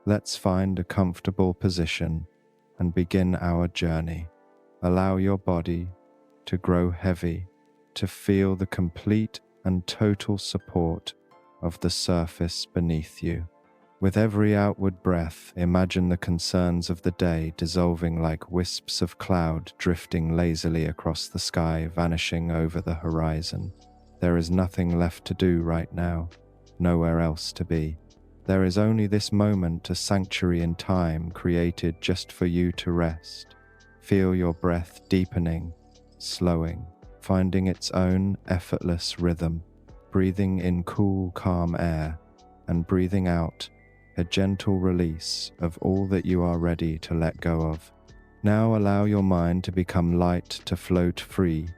Let's find a comfortable position and begin our journey. Allow your body to grow heavy, to feel the complete and total support of the surface beneath you. With every outward breath, imagine the concerns of the day dissolving like wisps of cloud drifting lazily across the sky, vanishing over the horizon. There is nothing left to do right now, nowhere else to be. There is only this moment, a sanctuary in time created just for you to rest. Feel your breath deepening, slowing, finding its own effortless rhythm, breathing in cool, calm air, and breathing out a gentle release of all that you are ready to let go of. Now allow your mind to become light, to float free,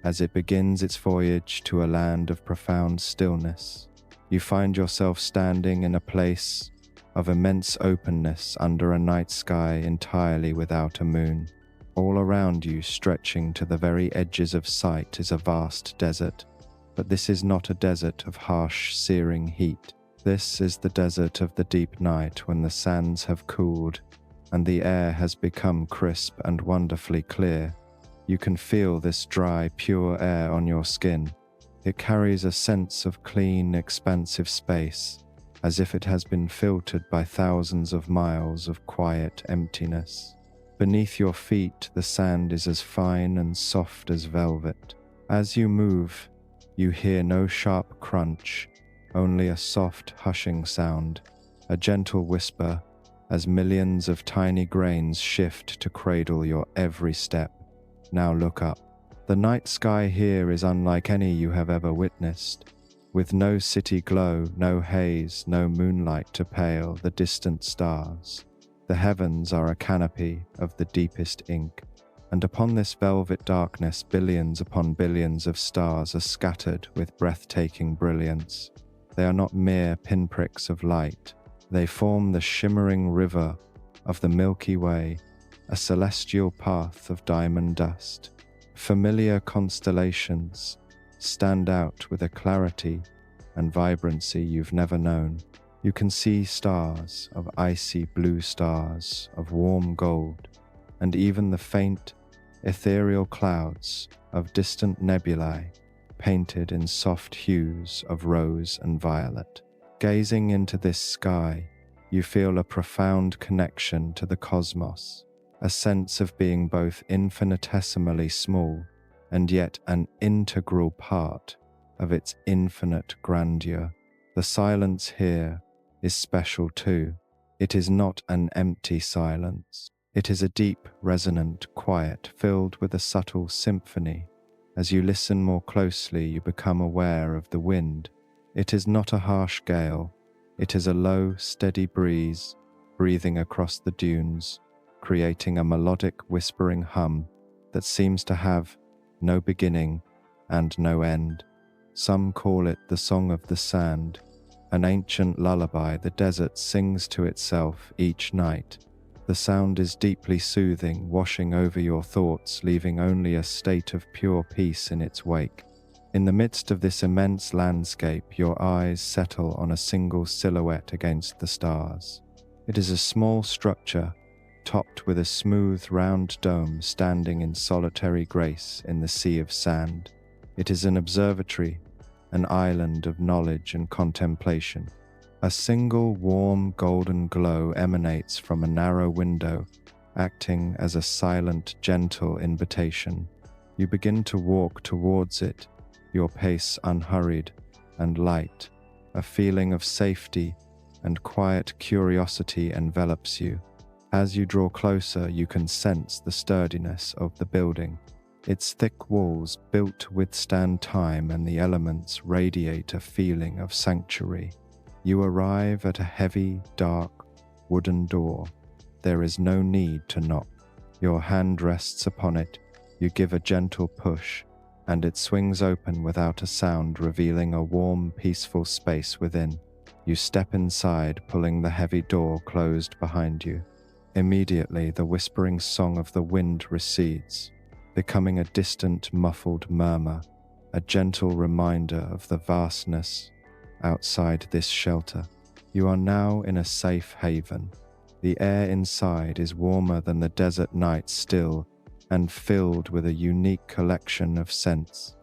as it begins its voyage to a land of profound stillness. You find yourself standing in a place of immense openness under a night sky entirely without a moon. All around you, stretching to the very edges of sight, is a vast desert. But this is not a desert of harsh, searing heat. This is the desert of the deep night, when the sands have cooled and the air has become crisp and wonderfully clear. You can feel this dry, pure air on your skin. It carries a sense of clean, expansive space, as if it has been filtered by thousands of miles of quiet emptiness. Beneath your feet, the sand is as fine and soft as velvet. As you move, you hear no sharp crunch, only a soft, hushing sound, a gentle whisper, as millions of tiny grains shift to cradle your every step. Now look up. The night sky here is unlike any you have ever witnessed. With no city glow, no haze, no moonlight to pale the distant stars. The heavens are a canopy of the deepest ink, and upon this velvet darkness billions upon billions of stars are scattered with breathtaking brilliance. They are not mere pinpricks of light. They form the shimmering river of the Milky Way, a celestial path of diamond dust. Familiar constellations stand out with a clarity and vibrancy you've never known. You can see stars of icy blue, stars of warm gold, and even the faint, ethereal clouds of distant nebulae painted in soft hues of rose and violet. Gazing into this sky, you feel a profound connection to the cosmos, a sense of being both infinitesimally small and yet an integral part of its infinite grandeur. The silence here is special too. It is not an empty silence. It is a deep, resonant quiet filled with a subtle symphony. As you listen more closely, you become aware of the wind. It is not a harsh gale. It is a low, steady breeze breathing across the dunes, creating a melodic, whispering hum that seems to have no beginning and no end. Some call it the song of the sand, an ancient lullaby the desert sings to itself each night. The sound is deeply soothing, washing over your thoughts, leaving only a state of pure peace in its wake. In the midst of this immense landscape, your eyes settle on a single silhouette against the stars. It is a small structure, topped with a smooth, round dome standing in solitary grace in the sea of sand. It is an observatory, an island of knowledge and contemplation. A single warm golden glow emanates from a narrow window, acting as a silent, gentle invitation. You begin to walk towards it, your pace unhurried and light. A feeling of safety and quiet curiosity envelops you. As you draw closer, you can sense the sturdiness of the building. Its thick walls, built to withstand time and the elements, radiate a feeling of sanctuary. You arrive at a heavy, dark, wooden door. There is no need to knock. Your hand rests upon it. You give a gentle push, and it swings open without a sound, revealing a warm, peaceful space within. You step inside, pulling the heavy door closed behind you. Immediately, the whispering song of the wind recedes, becoming a distant, muffled murmur, a gentle reminder of the vastness outside this shelter. You are now in a safe haven. The air inside is warmer than the desert night still and filled with a unique collection of scents.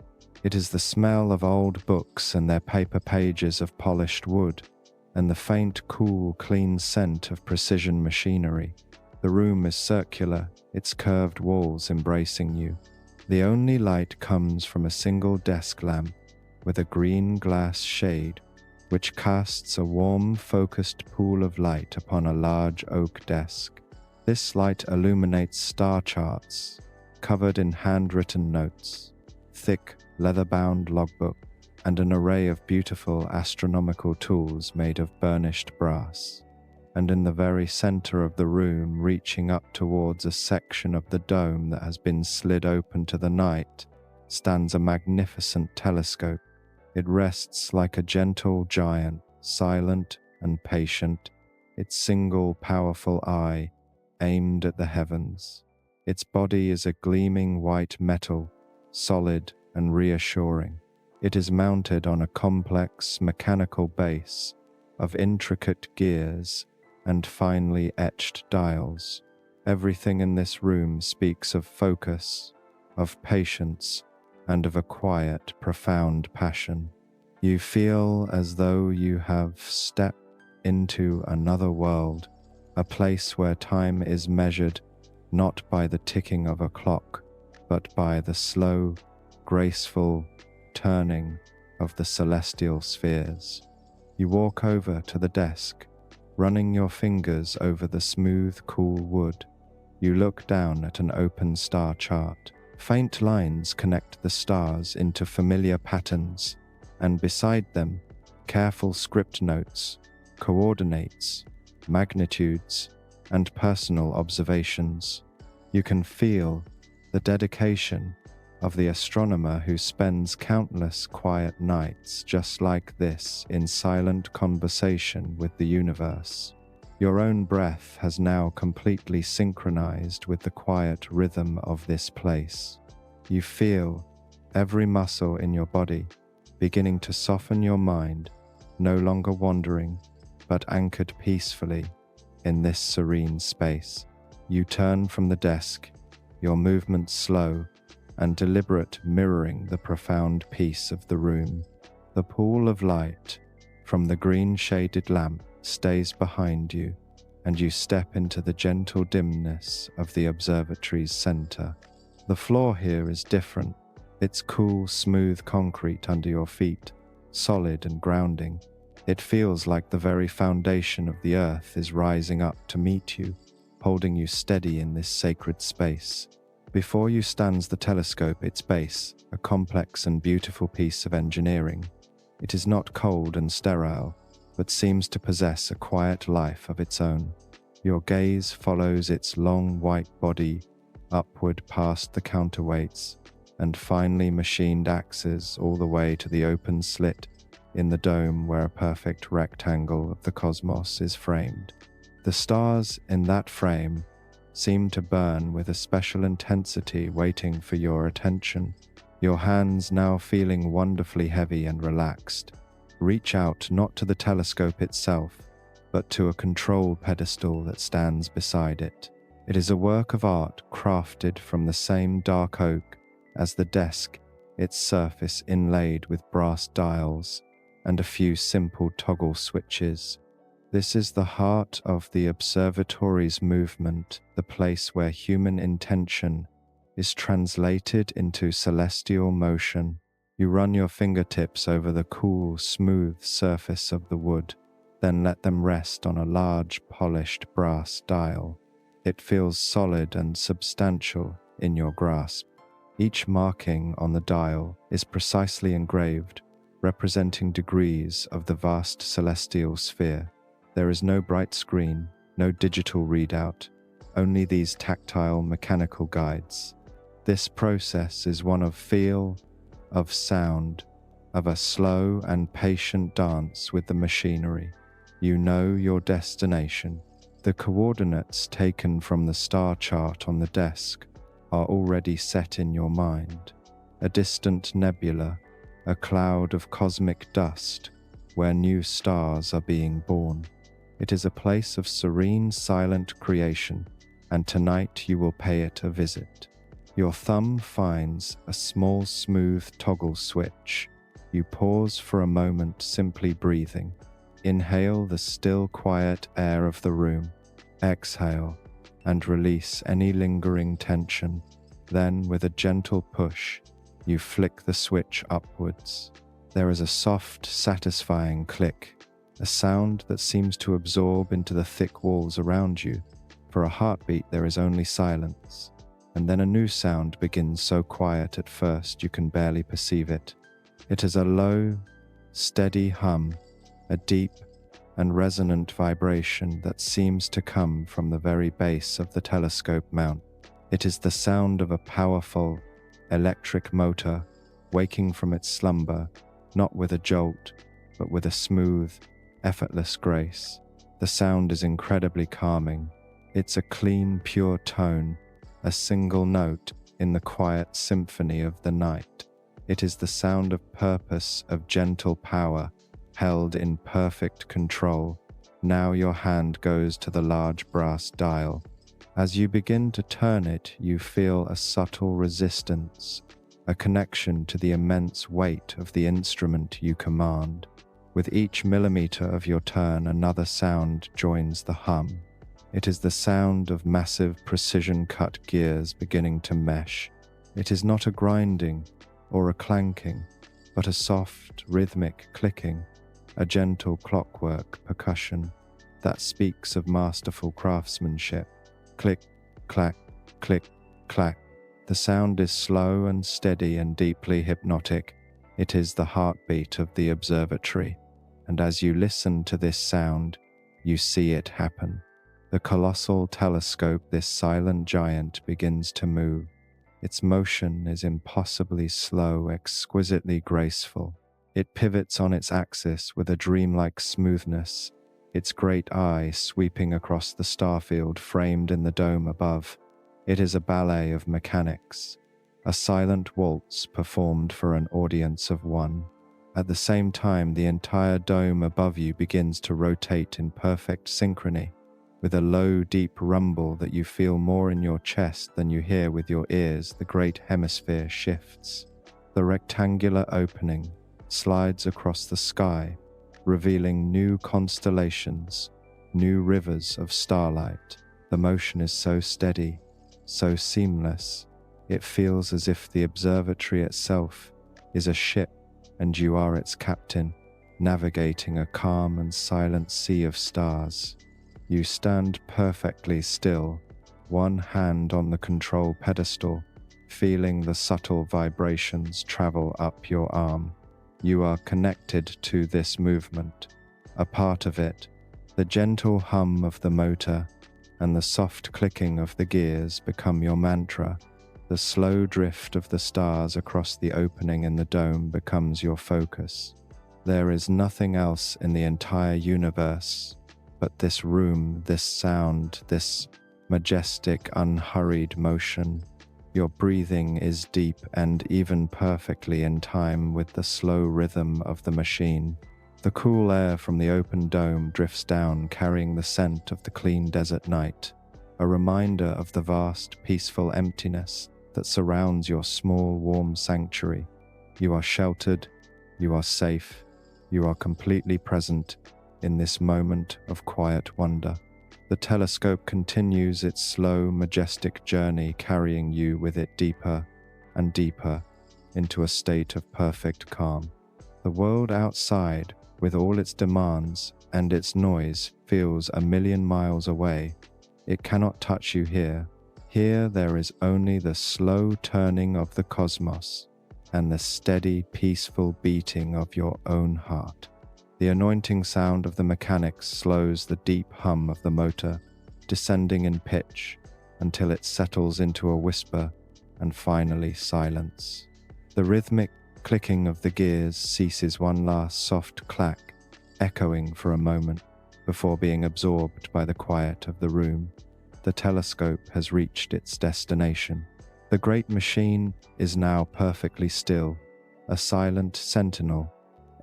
It is the smell of old books and their paper pages of polished wood, and the faint, cool, clean scent of precision machinery. The room is circular, its curved walls embracing you. The only light comes from a single desk lamp with a green glass shade, which casts a warm, focused pool of light upon a large oak desk. This light illuminates star charts, covered in handwritten notes, thick, leather-bound logbook, and an array of beautiful astronomical tools made of burnished brass. And in the very center of the room, reaching up towards a section of the dome that has been slid open to the night, stands a magnificent telescope. It rests like a gentle giant, silent and patient, its single powerful eye aimed at the heavens. Its body is a gleaming white metal, solid and reassuring. It is mounted on a complex mechanical base of intricate gears and finely etched dials. Everything in this room speaks of focus, of patience, and of a quiet, profound passion. You feel as though you have stepped into another world, a place where time is measured not by the ticking of a clock, but by the slow, graceful turning of the celestial spheres. You walk over to the desk, running your fingers over the smooth, cool wood. You look down at an open star chart. Faint lines connect the stars into familiar patterns, and beside them, careful script notes, coordinates, magnitudes, and personal observations. You can feel the dedication of the astronomer who spends countless quiet nights just like this in silent conversation with the universe. Your own breath has now completely synchronized with the quiet rhythm of this place. You feel every muscle in your body beginning to soften, your mind no longer wandering, but anchored peacefully in this serene space. You turn from the desk, your movements slow and deliberate, mirroring the profound peace of the room. The pool of light from the green shaded lamp stays behind you, and you step into the gentle dimness of the observatory's center. The floor here is different. It's cool, smooth concrete under your feet, solid and grounding. It feels like the very foundation of the earth is rising up to meet you, holding you steady in this sacred space. Before you stands the telescope, its base, a complex and beautiful piece of engineering. It is not cold and sterile, but seems to possess a quiet life of its own. Your gaze follows its long white body upward past the counterweights and finely machined axes all the way to the open slit in the dome where a perfect rectangle of the cosmos is framed. The stars in that frame seem to burn with a special intensity, waiting for your attention. Your hands, now feeling wonderfully heavy and relaxed, reach out not to the telescope itself, but to a control pedestal that stands beside it. It is a work of art crafted from the same dark oak as the desk, its surface inlaid with brass dials and a few simple toggle switches. This is the heart of the observatory's movement, the place where human intention is translated into celestial motion. You run your fingertips over the cool, smooth surface of the wood, then let them rest on a large, polished brass dial. It feels solid and substantial in your grasp. Each marking on the dial is precisely engraved, representing degrees of the vast celestial sphere. There is no bright screen, no digital readout, only these tactile mechanical guides. This process is one of feel, of sound, of a slow and patient dance with the machinery. You know your destination. The coordinates taken from the star chart on the desk are already set in your mind. A distant nebula, a cloud of cosmic dust, where new stars are being born. It is a place of serene, silent creation, and tonight you will pay it a visit. Your thumb finds a small, smooth toggle switch. You pause for a moment, simply breathing. Inhale the still, quiet air of the room. Exhale and release any lingering tension. Then, with a gentle push, you flick the switch upwards. There is a soft, satisfying click, a sound that seems to absorb into the thick walls around you. For a heartbeat, there is only silence. And then a new sound begins, so quiet at first you can barely perceive it. It is a low, steady hum, a deep and resonant vibration that seems to come from the very base of the telescope mount. It is the sound of a powerful electric motor waking from its slumber, not with a jolt, but with a smooth, effortless grace. The sound is incredibly calming. It's a clean, pure tone, a single note in the quiet symphony of the night. It is the sound of purpose, of gentle power, held in perfect control. Now your hand goes to the large brass dial. As you begin to turn it, you feel a subtle resistance, a connection to the immense weight of the instrument you command. With each millimeter of your turn, another sound joins the hum. It is the sound of massive precision-cut gears beginning to mesh. It is not a grinding or a clanking, but a soft, rhythmic clicking, a gentle clockwork percussion that speaks of masterful craftsmanship. Click, clack, click, clack. The sound is slow and steady and deeply hypnotic. It is the heartbeat of the observatory, and as you listen to this sound, you see it happen. The colossal telescope, this silent giant, begins to move. Its motion is impossibly slow, exquisitely graceful. It pivots on its axis with a dreamlike smoothness, its great eye sweeping across the starfield framed in the dome above. It is a ballet of mechanics, a silent waltz performed for an audience of one. At the same time, the entire dome above you begins to rotate in perfect synchrony, with a low, deep rumble that you feel more in your chest than you hear with your ears. The great hemisphere shifts. The rectangular opening slides across the sky, revealing new constellations, new rivers of starlight. The motion is so steady, so seamless. It feels as if the observatory itself is a ship and you are its captain, navigating a calm and silent sea of stars. You stand perfectly still, one hand on the control pedestal, feeling the subtle vibrations travel up your arm. You are connected to this movement, a part of it. The gentle hum of the motor and the soft clicking of the gears become your mantra. The slow drift of the stars across the opening in the dome becomes your focus. There is nothing else in the entire universe but this room, this sound, this majestic, unhurried motion. Your breathing is deep and even perfectly in time with the slow rhythm of the machine. The cool air from the open dome drifts down, carrying the scent of the clean desert night, a reminder of the vast, peaceful emptiness that surrounds your small, warm sanctuary. You are sheltered, you are safe, you are completely present in this moment of quiet wonder. The telescope continues its slow, majestic journey, carrying you with it deeper and deeper into a state of perfect calm. The world outside, with all its demands and its noise, feels a million miles away. It cannot touch you here. Here there is only the slow turning of the cosmos and the steady, peaceful beating of your own heart. The anointing sound of the mechanics slows the deep hum of the motor, descending in pitch until it settles into a whisper and finally silence. The rhythmic clicking of the gears ceases, one last soft clack, echoing for a moment before being absorbed by the quiet of the room. The telescope has reached its destination. The great machine is now perfectly still, a silent sentinel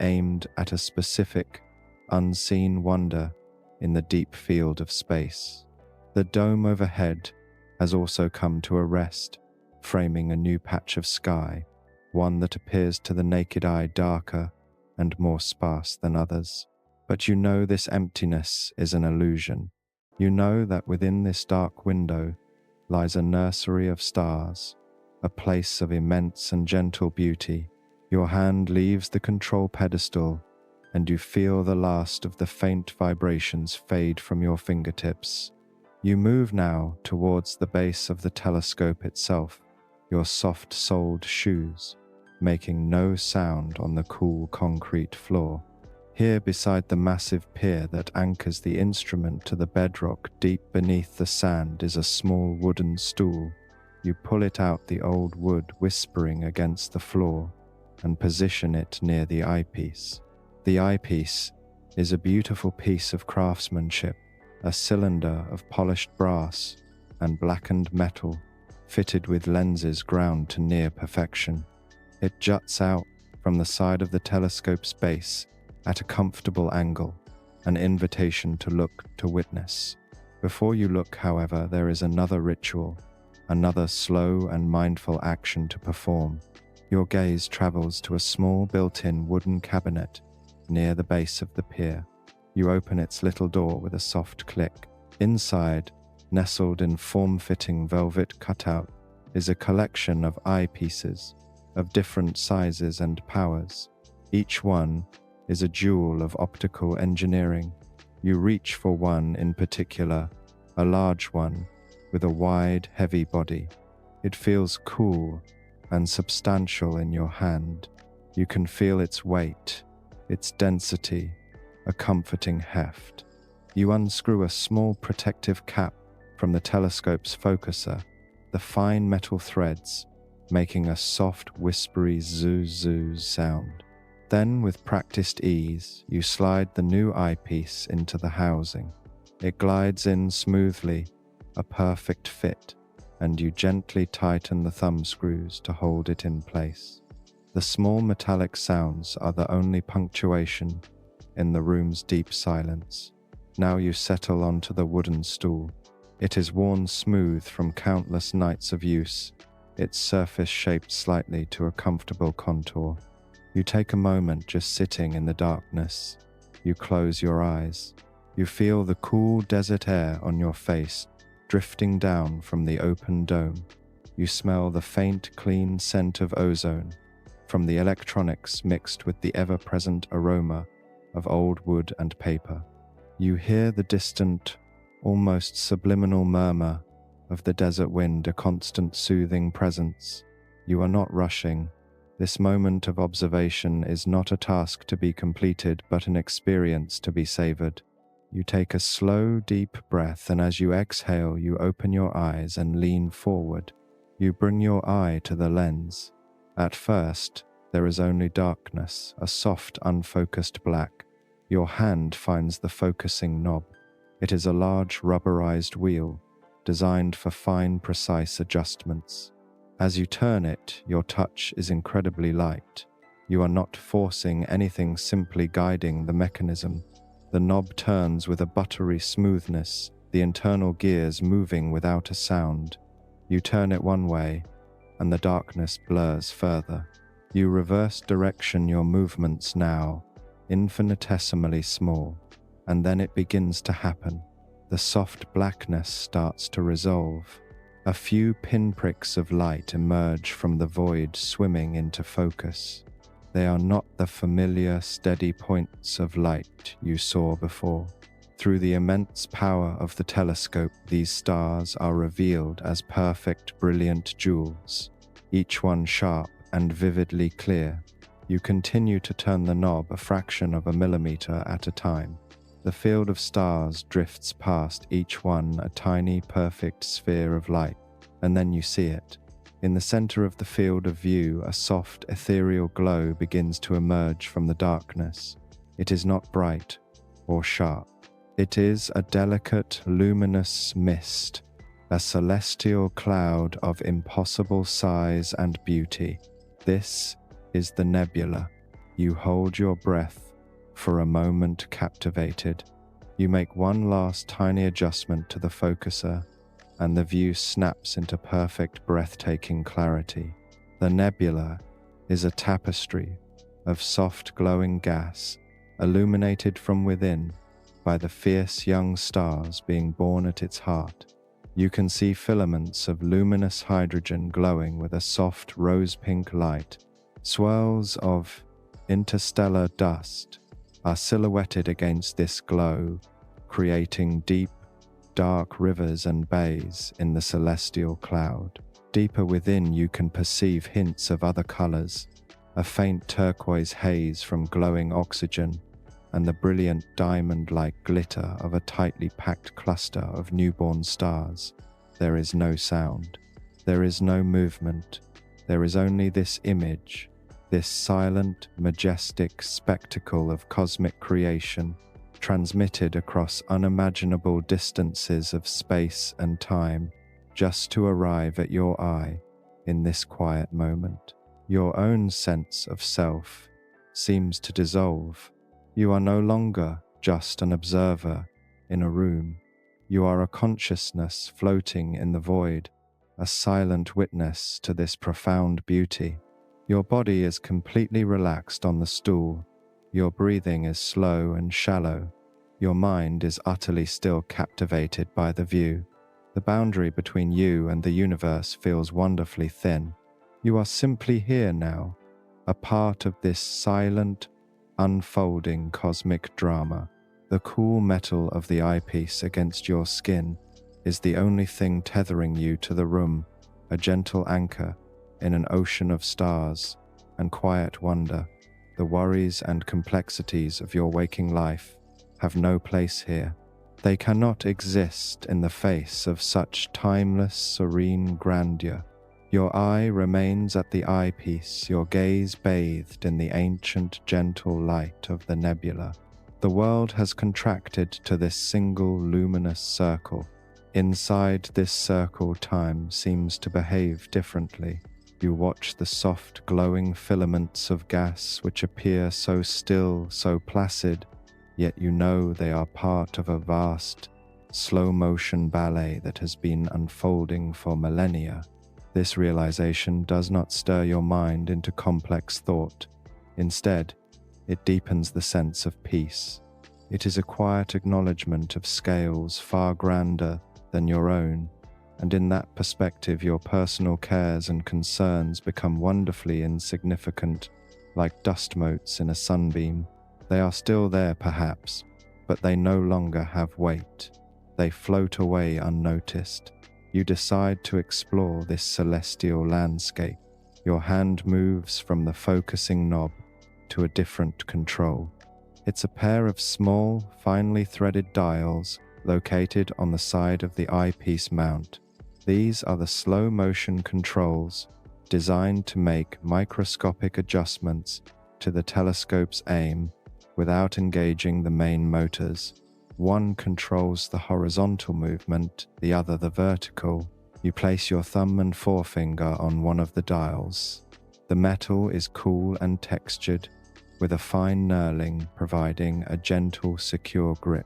aimed at a specific, unseen wonder in the deep field of space. The dome overhead has also come to a rest, framing a new patch of sky, one that appears to the naked eye darker and more sparse than others. But you know this emptiness is an illusion. You know that within this dark window lies a nursery of stars, a place of immense and gentle beauty. Your hand leaves the control pedestal, and you feel the last of the faint vibrations fade from your fingertips. You move now towards the base of the telescope itself, your soft-soled shoes making no sound on the cool concrete floor. Here, beside the massive pier that anchors the instrument to the bedrock deep beneath the sand, is a small wooden stool. You pull it out, the old wood whispering against the floor, and position it near the eyepiece. The eyepiece is a beautiful piece of craftsmanship, a cylinder of polished brass and blackened metal, fitted with lenses ground to near perfection. It juts out from the side of the telescope's base at a comfortable angle, an invitation to look, to witness. Before you look, however, there is another ritual, another slow and mindful action to perform. Your gaze travels to a small built-in wooden cabinet near the base of the pier. You open its little door with a soft click. Inside, nestled in form-fitting velvet cutout, is a collection of eyepieces of different sizes and powers. Each one is a jewel of optical engineering. You reach for one in particular, a large one with a wide, heavy body. It feels cool and substantial in your hand. You can feel its weight, its density, a comforting heft. You unscrew a small protective cap from the telescope's focuser, the fine metal threads making a soft, whispery zoo-zoo sound. Then, with practiced ease, you slide the new eyepiece into the housing. It glides in smoothly, a perfect fit, and you gently tighten the thumb screws to hold it in place. The small metallic sounds are the only punctuation in the room's deep silence. Now you settle onto the wooden stool. It is worn smooth from countless nights of use, its surface shaped slightly to a comfortable contour. You take a moment just sitting in the darkness. You close your eyes. You feel the cool desert air on your face drifting down from the open dome. You smell the faint, clean scent of ozone from the electronics mixed with the ever-present aroma of old wood and paper. You hear the distant, almost subliminal murmur of the desert wind, a constant soothing presence. You are not rushing. This moment of observation is not a task to be completed, but an experience to be savored. You take a slow, deep breath, and as you exhale, you open your eyes and lean forward. You bring your eye to the lens. At first, there is only darkness, a soft, unfocused black. Your hand finds the focusing knob. It is a large rubberized wheel, designed for fine, precise adjustments. As you turn it, your touch is incredibly light. You are not forcing anything, simply guiding the mechanism. The knob turns with a buttery smoothness, the internal gears moving without a sound. You turn it one way, and the darkness blurs further. You reverse direction your movements now, infinitesimally small, and then it begins to happen. The soft blackness starts to resolve. A few pinpricks of light emerge from the void, swimming into focus. They are not the familiar, steady points of light you saw before. Through the immense power of the telescope, these stars are revealed as perfect, brilliant jewels, each one sharp and vividly clear. You continue to turn the knob a fraction of a millimeter at a time. The field of stars drifts past, each one a tiny, perfect sphere of light, and then you see it. In the center of the field of view, a soft, ethereal glow begins to emerge from the darkness. It is not bright or sharp. It is a delicate, luminous mist, a celestial cloud of impossible size and beauty. This is the nebula, You hold your breath for a moment, captivated. You make one last tiny adjustment to the focuser, and the view snaps into perfect, breathtaking clarity. The nebula is a tapestry of soft glowing gas, illuminated from within by the fierce young stars being born at its heart. You can see filaments of luminous hydrogen glowing with a soft rose-pink light. Swirls of interstellar dust are silhouetted against this glow, creating deep, dark rivers and bays in the celestial cloud. Deeper within, you can perceive hints of other colors, a faint turquoise haze from glowing oxygen, and the brilliant diamond-like glitter of a tightly packed cluster of newborn stars. There is no sound. There is no movement. There is only this image, this silent, majestic spectacle of cosmic creation, transmitted across unimaginable distances of space and time, just to arrive at your eye in this quiet moment. Your own sense of self seems to dissolve. You are no longer just an observer in a room. You are a consciousness floating in the void, a silent witness to this profound beauty. Your body is completely relaxed on the stool. Your breathing is slow and shallow. Your mind is utterly still, captivated by the view. The boundary between you and the universe feels wonderfully thin. You are simply here now, a part of this silent, unfolding cosmic drama. The cool metal of the eyepiece against your skin is the only thing tethering you to the room, a gentle anchor in an ocean of stars and quiet wonder. The worries and complexities of your waking life have no place here. They cannot exist in the face of such timeless, serene grandeur. Your eye remains at the eyepiece, your gaze bathed in the ancient, gentle light of the nebula. The world has contracted to this single luminous circle. Inside this circle, time seems to behave differently. You watch the soft, glowing filaments of gas which appear so still, so placid, yet you know they are part of a vast, slow-motion ballet that has been unfolding for millennia. This realization does not stir your mind into complex thought. Instead, it deepens the sense of peace. It is a quiet acknowledgement of scales far grander than your own, and in that perspective your personal cares and concerns become wonderfully insignificant, like dust motes in a sunbeam. They are still there perhaps, but they no longer have weight. They float away unnoticed. You decide to explore this celestial landscape. Your hand moves from the focusing knob to a different control. It's a pair of small, finely threaded dials located on the side of the eyepiece mount. These are the slow-motion controls designed to make microscopic adjustments to the telescope's aim without engaging the main motors. One controls the horizontal movement, the other the vertical. You place your thumb and forefinger on one of the dials. The metal is cool and textured, with a fine knurling providing a gentle, secure grip.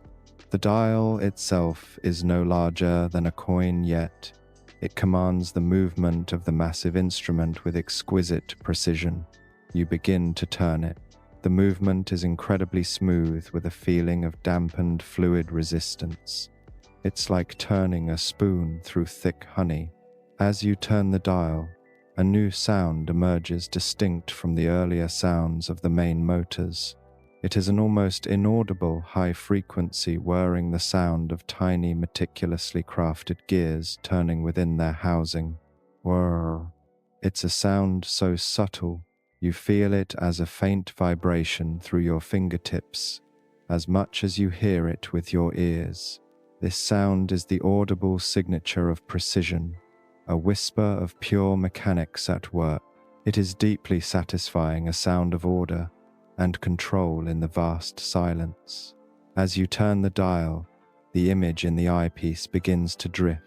The dial itself is no larger than a coin, yet it commands the movement of the massive instrument with exquisite precision. You begin to turn it. The movement is incredibly smooth, with a feeling of dampened fluid resistance. It's like turning a spoon through thick honey. As you turn the dial, a new sound emerges distinct from the earlier sounds of the main motors. It is an almost inaudible high-frequency whirring, the sound of tiny, meticulously crafted gears turning within their housing. Whirr. It's a sound so subtle, you feel it as a faint vibration through your fingertips, as much as you hear it with your ears. This sound is the audible signature of precision, a whisper of pure mechanics at work. It is deeply satisfying, a sound of order and control in the vast silence. As you turn the dial, the image in the eyepiece begins to drift.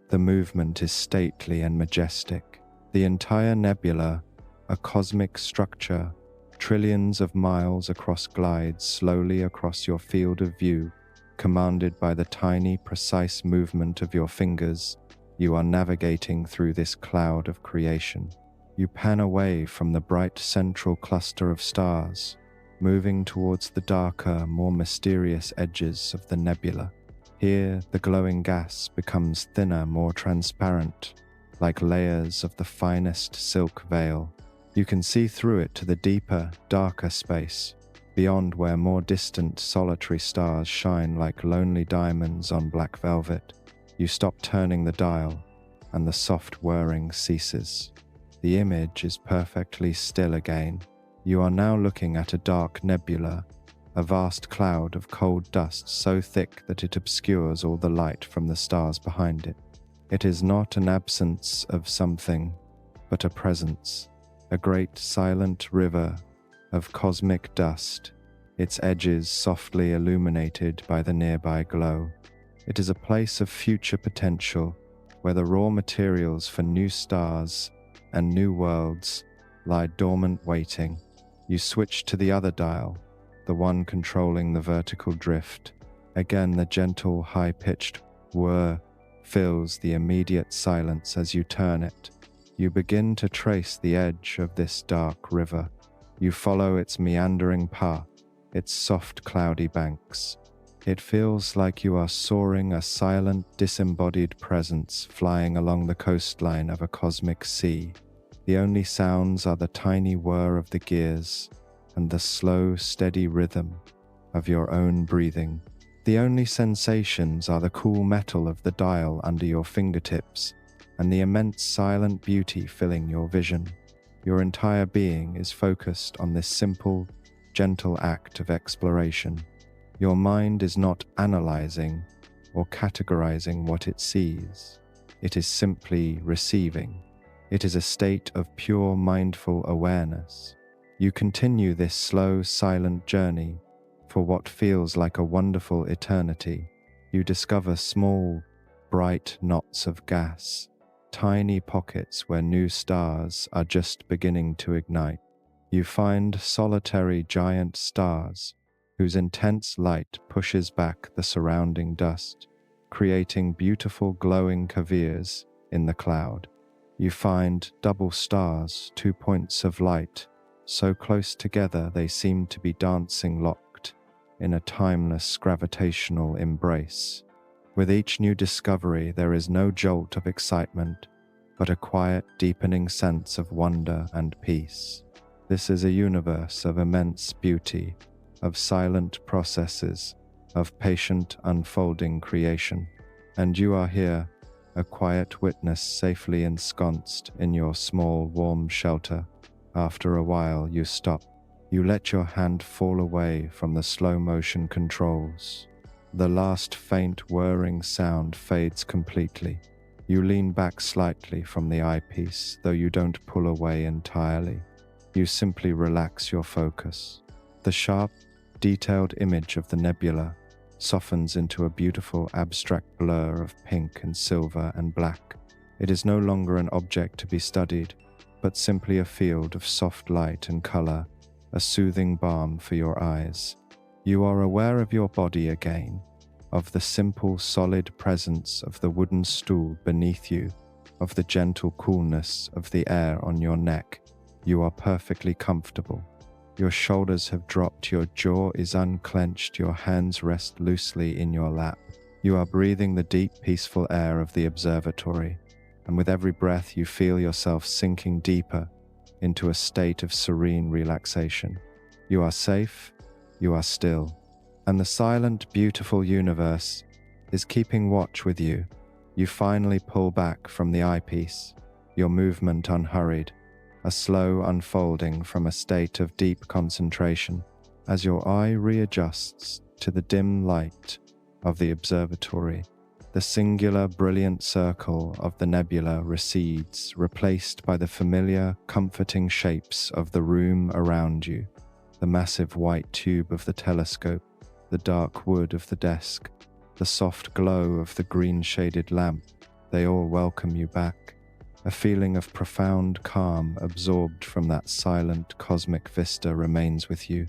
The movement is stately and majestic. The entire nebula, a cosmic structure, Trillions of miles across glides slowly across your field of view, commanded by the tiny, precise movement of your fingers. You are navigating through this cloud of creation. You pan away from the bright central cluster of stars, moving towards the darker, more mysterious edges of the nebula. Here, the glowing gas becomes thinner, more transparent, like layers of the finest silk veil. You can see through it to the deeper, darker space, beyond where more distant, solitary stars shine like lonely diamonds on black velvet. You stop turning the dial, and the soft whirring ceases. The image is perfectly still again. You are now looking at a dark nebula, a vast cloud of cold dust so thick that it obscures all the light from the stars behind it. It is not an absence of something, but a presence, a great silent river of cosmic dust, its edges softly illuminated by the nearby glow. It is a place of future potential, where the raw materials for new stars and new worlds lie dormant waiting. You switch to the other dial, the one controlling the vertical drift. Again, the gentle, high-pitched whir fills the immediate silence as you turn it. You begin to trace the edge of this dark river. You follow its meandering path, its soft, cloudy banks. It feels like you are soaring, a silent, disembodied presence flying along the coastline of a cosmic sea. The only sounds are the tiny whir of the gears and the slow, steady rhythm of your own breathing. The only sensations are the cool metal of the dial under your fingertips and the immense silent beauty filling your vision. Your entire being is focused on this simple, gentle act of exploration. Your mind is not analyzing or categorizing what it sees. It is simply receiving. It is a state of pure mindful awareness. You continue this slow, silent journey for what feels like a wonderful eternity. You discover small, bright knots of gas, tiny pockets where new stars are just beginning to ignite. You find solitary giant stars whose intense light pushes back the surrounding dust, creating beautiful glowing caviars in the cloud. You find double stars, 2 points of light, so close together they seem to be dancing locked in a timeless gravitational embrace. With each new discovery, there is no jolt of excitement, but a quiet, deepening sense of wonder and peace. This is a universe of immense beauty, of silent processes, of patient unfolding creation. And you are here, a quiet witness safely ensconced in your small, warm shelter. After a while, you stop. You let your hand fall away from the slow-motion controls. The last faint whirring sound fades completely. You lean back slightly from the eyepiece, though you don't pull away entirely. You simply relax your focus. The sharp, detailed image of the nebula softens into a beautiful abstract blur of pink and silver and black. It is no longer an object to be studied, but simply a field of soft light and color, a soothing balm for your eyes. You are aware of your body again, of the simple, solid presence of the wooden stool beneath you, of the gentle coolness of the air on your neck. You are perfectly comfortable. Your shoulders have dropped, your jaw is unclenched, your hands rest loosely in your lap. You are breathing the deep, peaceful air of the observatory, and with every breath you feel yourself sinking deeper into a state of serene relaxation. You are safe, you are still, and the silent, beautiful universe is keeping watch with you. You finally pull back from the eyepiece, your movement unhurried, a slow unfolding from a state of deep concentration. As your eye readjusts to the dim light of the observatory, the singular, brilliant circle of the nebula recedes, replaced by the familiar, comforting shapes of the room around you. The massive white tube of the telescope, the dark wood of the desk, the soft glow of the green-shaded lamp, they all welcome you back. A feeling of profound calm absorbed from that silent cosmic vista remains with you.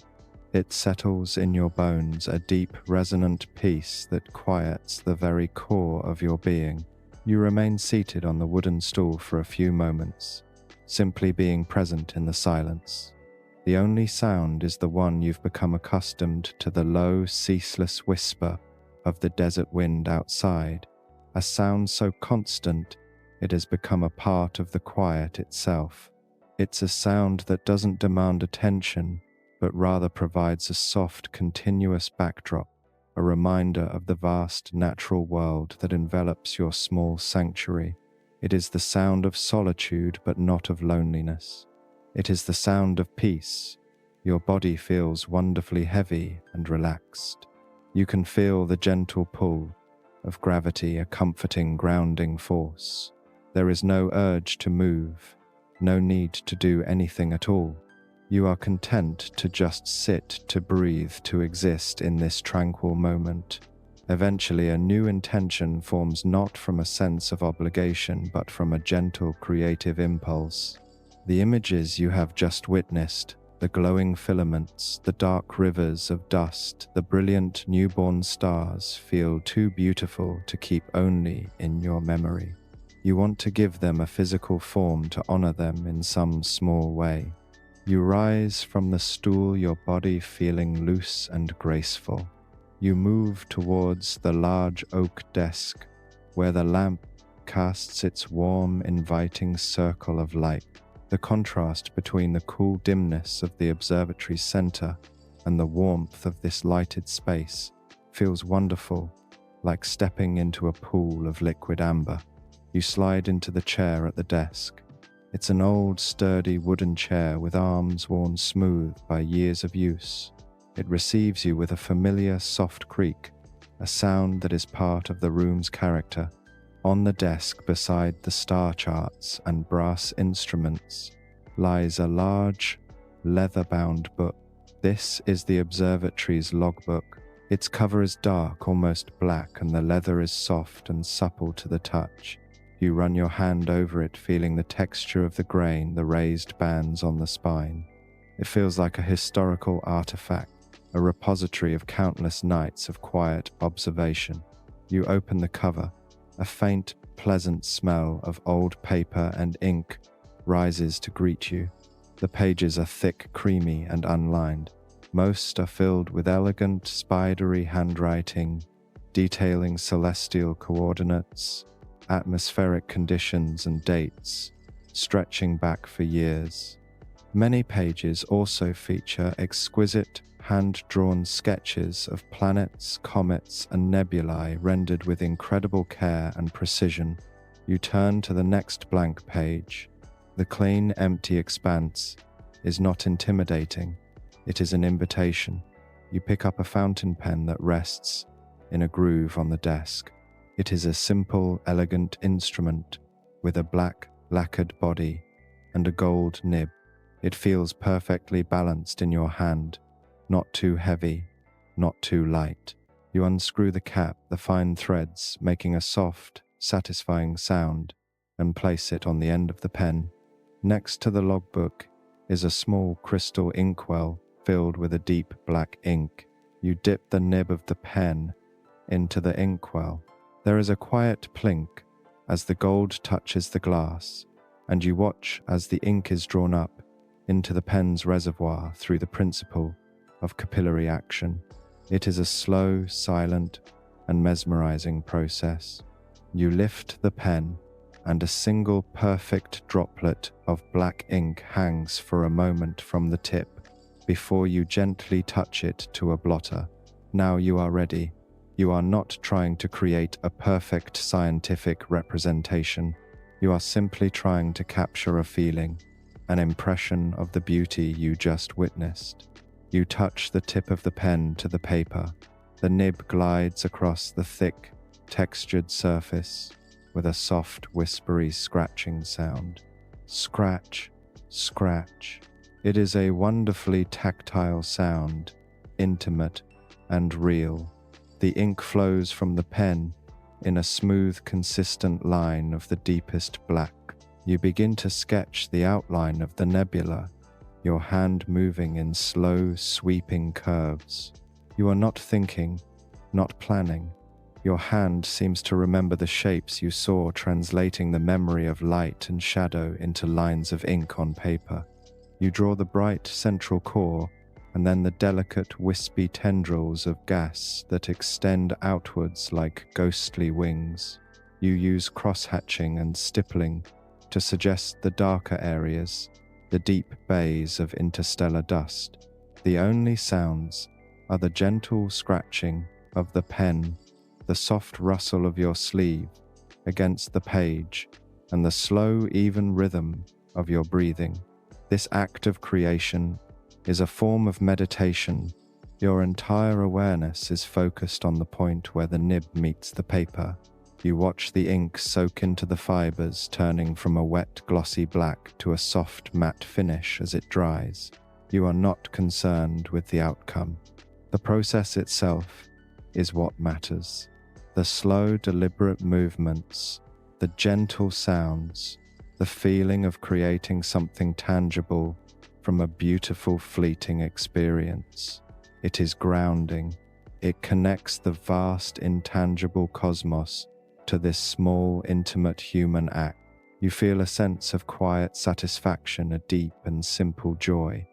It settles in your bones, a deep, resonant peace that quiets the very core of your being. You remain seated on the wooden stool for a few moments, simply being present in the silence. The only sound is the one you've become accustomed to, the low, ceaseless whisper of the desert wind outside, a sound so constant it has become a part of the quiet itself. It's a sound that doesn't demand attention, but rather provides a soft, continuous backdrop, a reminder of the vast natural world that envelops your small sanctuary. It is the sound of solitude, but not of loneliness. It is the sound of peace. Your body feels wonderfully heavy and relaxed. You can feel the gentle pull of gravity, a comforting, grounding force. There is no urge to move, no need to do anything at all. You are content to just sit, to breathe, to exist in this tranquil moment. Eventually, a new intention forms, not from a sense of obligation, but from a gentle creative impulse. The images you have just witnessed, the glowing filaments, the dark rivers of dust, the brilliant newborn stars, feel too beautiful to keep only in your memory. You want to give them a physical form, to honor them in some small way. You rise from the stool, your body feeling loose and graceful. You move towards the large oak desk, where the lamp casts its warm, inviting circle of light. The contrast between the cool dimness of the observatory center and the warmth of this lighted space feels wonderful, like stepping into a pool of liquid amber. You slide into the chair at the desk. It's an old, sturdy wooden chair with arms worn smooth by years of use. It receives you with a familiar, soft creak, a sound that is part of the room's character. On the desk, beside the star charts and brass instruments, lies a large, leather-bound book. This is the observatory's logbook. Its cover is dark, almost black, and the leather is soft and supple to the touch. You run your hand over it, feeling the texture of the grain, the raised bands on the spine. It feels like a historical artifact, a repository of countless nights of quiet observation. You open the cover. A faint, pleasant smell of old paper and ink rises to greet you. The pages are thick, creamy, and unlined. Most are filled with elegant, spidery handwriting, detailing celestial coordinates, atmospheric conditions, and dates, stretching back for years. Many pages also feature exquisite, hand-drawn sketches of planets, comets, and nebulae rendered with incredible care and precision. You turn to the next blank page. The clean, empty expanse is not intimidating. It is an invitation. You pick up a fountain pen that rests in a groove on the desk. It is a simple, elegant instrument with a black, lacquered body and a gold nib. It feels perfectly balanced in your hand, not too heavy, not too light. You unscrew the cap, the fine threads making a soft, satisfying sound, and place it on the end of the pen. Next to the logbook is a small crystal inkwell filled with a deep black ink. You dip the nib of the pen into the inkwell. There is a quiet plink as the gold touches the glass, and you watch as the ink is drawn up into the pen's reservoir through the principle of capillary action. It is a slow, silent, and mesmerizing process. You lift the pen, and a single perfect droplet of black ink hangs for a moment from the tip before you gently touch it to a blotter. Now you are ready. You are not trying to create a perfect scientific representation. You are simply trying to capture a feeling, an impression of the beauty you just witnessed. You touch the tip of the pen to the paper. The nib glides across the thick, textured surface with a soft, whispery scratching sound. Scratch, scratch. It is a wonderfully tactile sound, intimate and real. The ink flows from the pen in a smooth, consistent line of the deepest black. You begin to sketch the outline of the nebula, your hand moving in slow, sweeping curves. You are not thinking, not planning. Your hand seems to remember the shapes you saw, translating the memory of light and shadow into lines of ink on paper. You draw the bright central core, and then the delicate, wispy tendrils of gas that extend outwards like ghostly wings. You use cross-hatching and stippling to suggest the darker areas, the deep bays of interstellar dust. The only sounds are the gentle scratching of the pen, the soft rustle of your sleeve against the page, and the slow, even rhythm of your breathing. This act of creation is a form of meditation. Your entire awareness is focused on the point where the nib meets the paper. You watch the ink soak into the fibers, turning from a wet, glossy black to a soft, matte finish as it dries. You are not concerned with the outcome. The process itself is what matters. The slow, deliberate movements, the gentle sounds, the feeling of creating something tangible from a beautiful, fleeting experience. It is grounding. It connects the vast, intangible cosmos to this small, intimate human act. You feel a sense of quiet satisfaction, a deep and simple joy.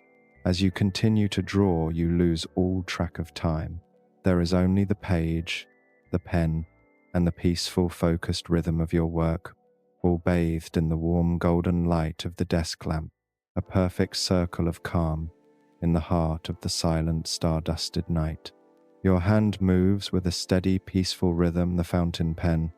As you continue to draw, you lose all track of time. There is only the page, the pen, and the peaceful, focused rhythm of your work, all bathed in the warm golden light of the desk lamp, a perfect circle of calm in the heart of the silent, star-dusted night. Your hand moves with a steady, peaceful rhythm, the fountain pen,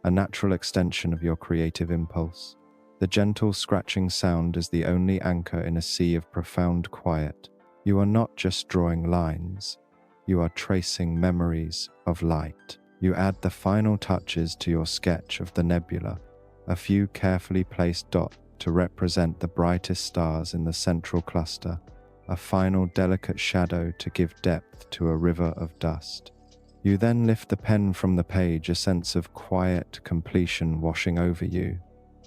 a natural extension of your creative impulse. The gentle scratching sound is the only anchor in a sea of profound quiet. You are not just drawing lines, you are tracing memories of light. You add the final touches to your sketch of the nebula, a few carefully placed dots to represent the brightest stars in the central cluster, a final delicate shadow to give depth to a river of dust. You then lift the pen from the page, a sense of quiet completion washing over you.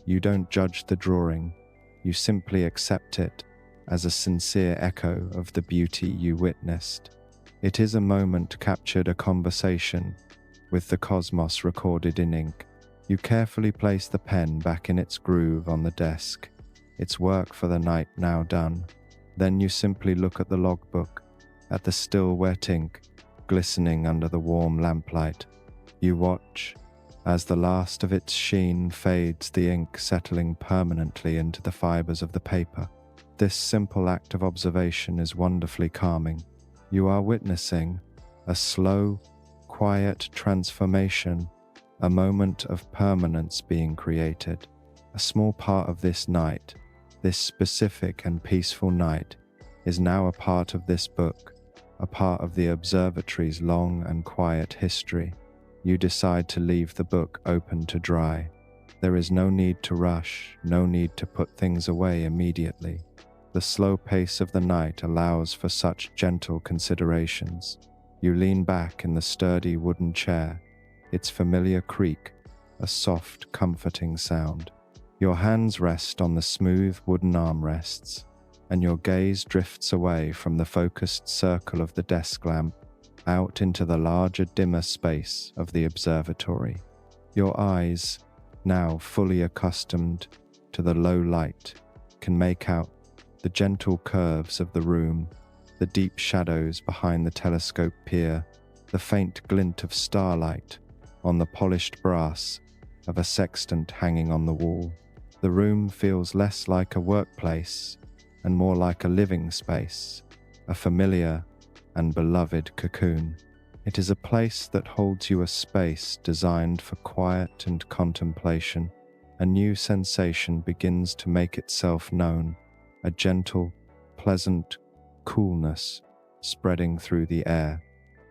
You don't judge the drawing, you simply accept it as a sincere echo of the beauty you witnessed. It is a moment captured, a conversation with the cosmos recorded in ink. You carefully place the pen back in its groove on the desk, its work for the night now done. Then you simply look at the logbook, at the still wet ink, glistening under the warm lamplight. You watch as the last of its sheen fades, the ink settling permanently into the fibers of the paper. This simple act of observation is wonderfully calming. You are witnessing a slow, quiet transformation, a moment of permanence being created. A small part of this night, this specific and peaceful night, is now a part of this book, a part of the observatory's long and quiet history. You decide to leave the book open to dry. There is no need to rush, no need to put things away immediately. The slow pace of the night allows for such gentle considerations. You lean back in the sturdy wooden chair, its familiar creak, a soft, comforting sound. Your hands rest on the smooth wooden armrests, and your gaze drifts away from the focused circle of the desk lamp out into the larger, dimmer space of the observatory. Your eyes, now fully accustomed to the low light, can make out the gentle curves of the room, the deep shadows behind the telescope pier, the faint glint of starlight on the polished brass of a sextant hanging on the wall. The room feels less like a workplace and more like a living space, a familiar and beloved cocoon. It is a place that holds you, a space designed for quiet and contemplation. A new sensation begins to make itself known, a gentle, pleasant coolness spreading through the air.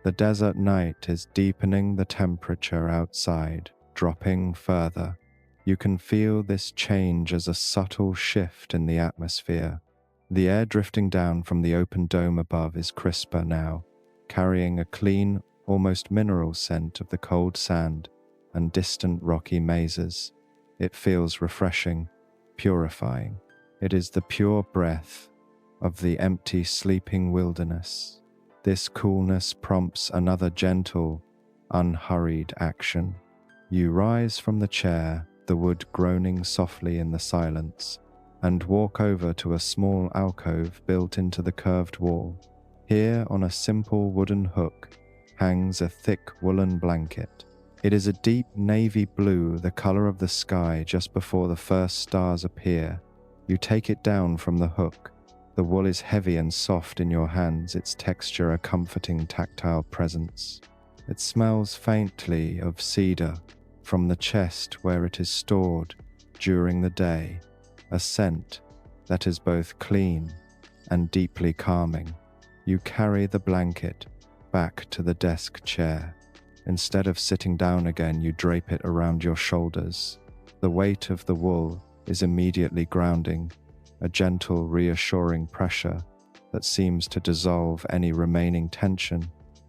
The desert night is deepening, the temperature outside dropping further. You can feel this change as a subtle shift in the atmosphere. The air drifting down from the open dome above is crisper now, carrying a clean, almost mineral scent of the cold sand and distant rocky mazes. It feels refreshing, purifying. It is the pure breath of the empty, sleeping wilderness. This coolness prompts another gentle, unhurried action. You rise from the chair, the wood groaning softly in the silence, and walk over to a small alcove built into the curved wall. Here, on a simple wooden hook, hangs a thick woolen blanket. It is a deep navy blue, the color of the sky just before the first stars appear. You take it down from the hook. The wool is heavy and soft in your hands, its texture a comforting tactile presence. It smells faintly of cedar from the chest where it is stored during the day, a scent that is both clean and deeply calming. You carry the blanket back to the desk chair. Instead of sitting down again, you drape it around your shoulders. The weight of the wool is immediately grounding, a gentle, reassuring pressure that seems to dissolve any remaining tension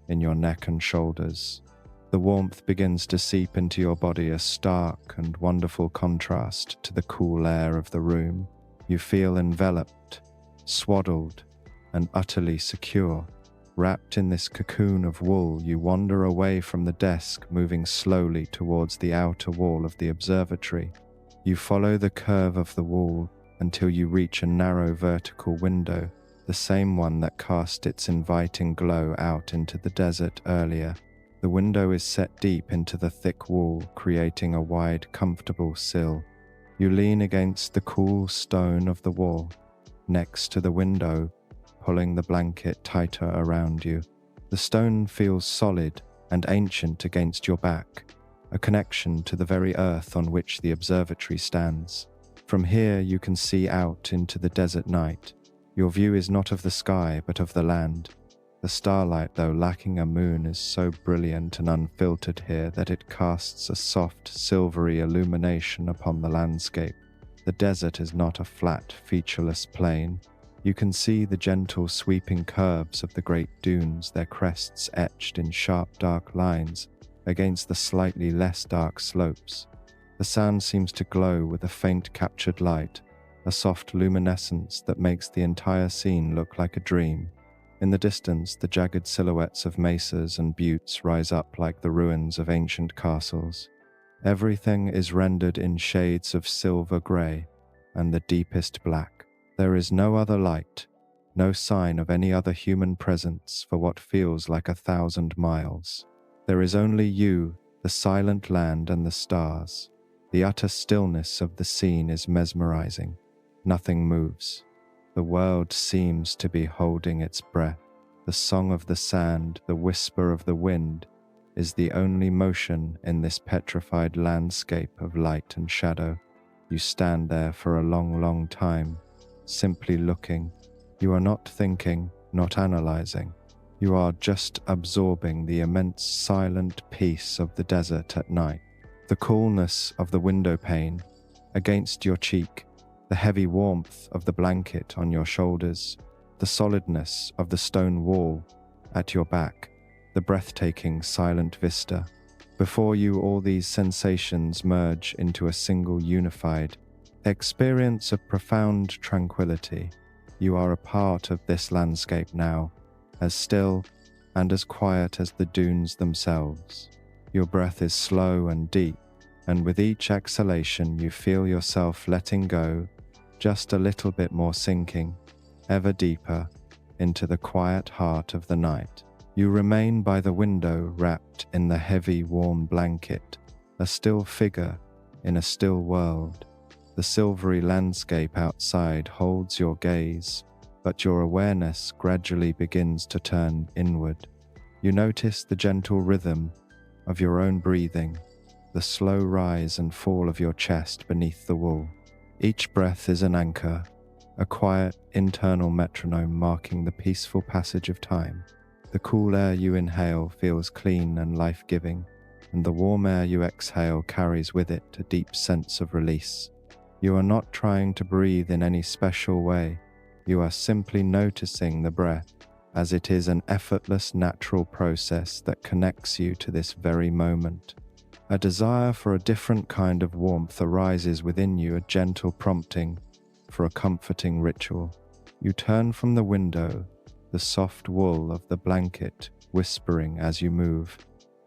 in your neck and shoulders. The warmth begins to seep into your body, a stark and wonderful contrast to the cool air of the room. You feel enveloped, swaddled, and utterly secure. Wrapped in this cocoon of wool, you wander away from the desk, moving slowly towards the outer wall of the observatory. You follow the curve of the wall until you reach a narrow vertical window, the same one that cast its inviting glow out into the desert earlier. The window is set deep into the thick wall, creating a wide, comfortable sill. You lean against the cool stone of the wall, next to the window, pulling the blanket tighter around you. The stone feels solid and ancient against your back, a connection to the very earth on which the observatory stands. From here you can see out into the desert night. Your view is not of the sky, but of the land. The starlight, though lacking a moon, is so brilliant and unfiltered here that it casts a soft, silvery illumination upon the landscape. The desert is not a flat, featureless plain. You can see the gentle sweeping curves of the great dunes, their crests etched in sharp dark lines against the slightly less dark slopes. The sand seems to glow with a faint captured light, a soft luminescence that makes the entire scene look like a dream. In the distance, the jagged silhouettes of mesas and buttes rise up like the ruins of ancient castles. Everything is rendered in shades of silver grey and the deepest black. There is no other light, no sign of any other human presence for what feels like 1,000 miles. There is only you, the silent land, and the stars. The utter stillness of the scene is mesmerizing. Nothing moves. The world seems to be holding its breath. The song of the sand, the whisper of the wind, is the only motion in this petrified landscape of light and shadow. You stand there for a long, long time, simply looking. You are not thinking, not analyzing. You are just absorbing the immense silent peace of the desert at night. The coolness of the window pane against your cheek, the heavy warmth of the blanket on your shoulders, the solidness of the stone wall at your back, the breathtaking silent vista. Before you, all these sensations merge into a single unified experience of profound tranquility. You are a part of this landscape now, as still and as quiet as the dunes themselves. Your breath is slow and deep, and with each exhalation you feel yourself letting go, just a little bit more, sinking ever deeper into the quiet heart of the night. You remain by the window, wrapped in the heavy, warm blanket, a still figure in a still world. The silvery landscape outside holds your gaze, but your awareness gradually begins to turn inward. You notice the gentle rhythm of your own breathing, the slow rise and fall of your chest beneath the wool. Each breath is an anchor, a quiet internal metronome marking the peaceful passage of time. The cool air you inhale feels clean and life-giving, and the warm air you exhale carries with it a deep sense of release. You are not trying to breathe in any special way. You are simply noticing the breath, as it is an effortless, natural process that connects you to this very moment. A desire for a different kind of warmth arises within you, a gentle prompting for a comforting ritual. You turn from the window, the soft wool of the blanket whispering as you move.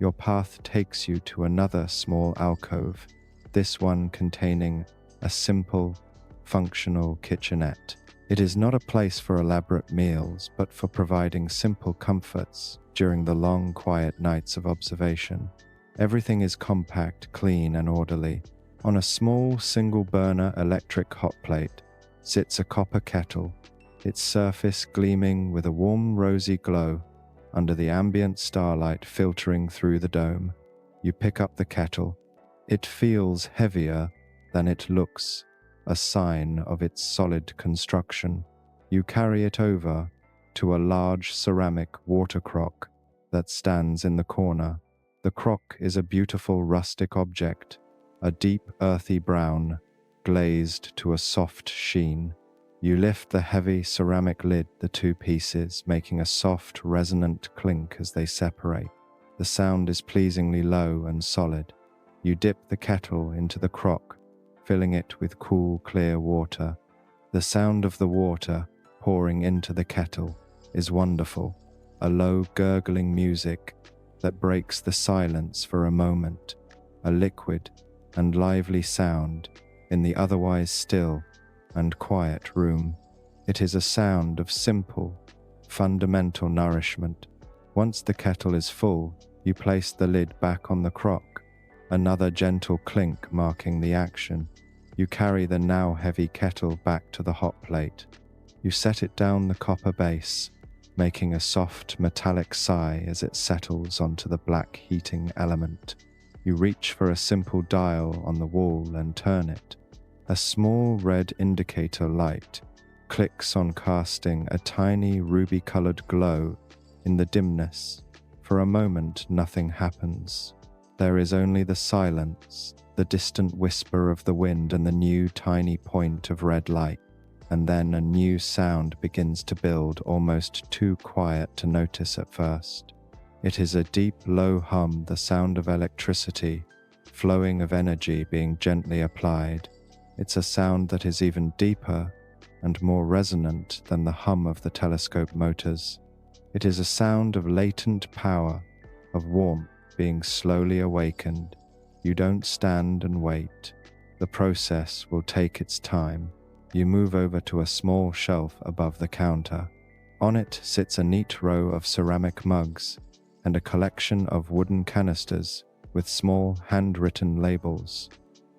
Your path takes you to another small alcove, this one containing a simple, functional kitchenette. It is not a place for elaborate meals, but for providing simple comforts during the long, quiet nights of observation. Everything is compact, clean, and orderly. On a small, single-burner electric hot plate sits a copper kettle, its surface gleaming with a warm, rosy glow under the ambient starlight filtering through the dome. You pick up the kettle. It feels heavier than it looks, a sign of its solid construction. You carry it over to a large ceramic water crock that stands in the corner. The crock is a beautiful rustic object, a deep earthy brown, glazed to a soft sheen. You lift the heavy ceramic lid, the two pieces, making a soft, resonant clink as they separate. The sound is pleasingly low and solid. You dip the kettle into the crock, filling it with cool, clear water. The sound of the water pouring into the kettle is wonderful, a low, gurgling music that breaks the silence for a moment, a liquid and lively sound in the otherwise still and quiet room. It is a sound of simple, fundamental nourishment. Once the kettle is full, you place the lid back on the crock, another gentle clink marking the action. You carry the now heavy kettle back to the hot plate. You set it down the copper base, making a soft metallic sigh as it settles onto the black heating element. You reach for a simple dial on the wall and turn it. A small red indicator light clicks on, casting a tiny ruby-colored glow in the dimness. For a moment, nothing happens. There is only the silence, the distant whisper of the wind, and the new tiny point of red light. And then a new sound begins to build, almost too quiet to notice at first. It is a deep, low hum, the sound of electricity, flowing of energy being gently applied. It's a sound that is even deeper and more resonant than the hum of the telescope motors. It is a sound of latent power, of warmth being slowly awakened. You don't stand and wait. The process will take its time. You move over to a small shelf above the counter. On it sits a neat row of ceramic mugs and a collection of wooden canisters with small handwritten labels.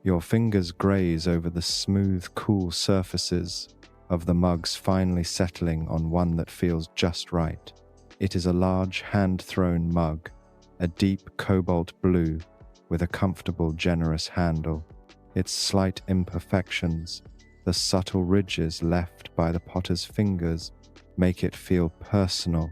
Your fingers graze over the smooth, cool surfaces of the mugs, finally settling on one that feels just right. It is a large hand-thrown mug, a deep cobalt blue with a comfortable, generous handle. Its slight imperfections, the subtle ridges left by the potter's fingers, make it feel personal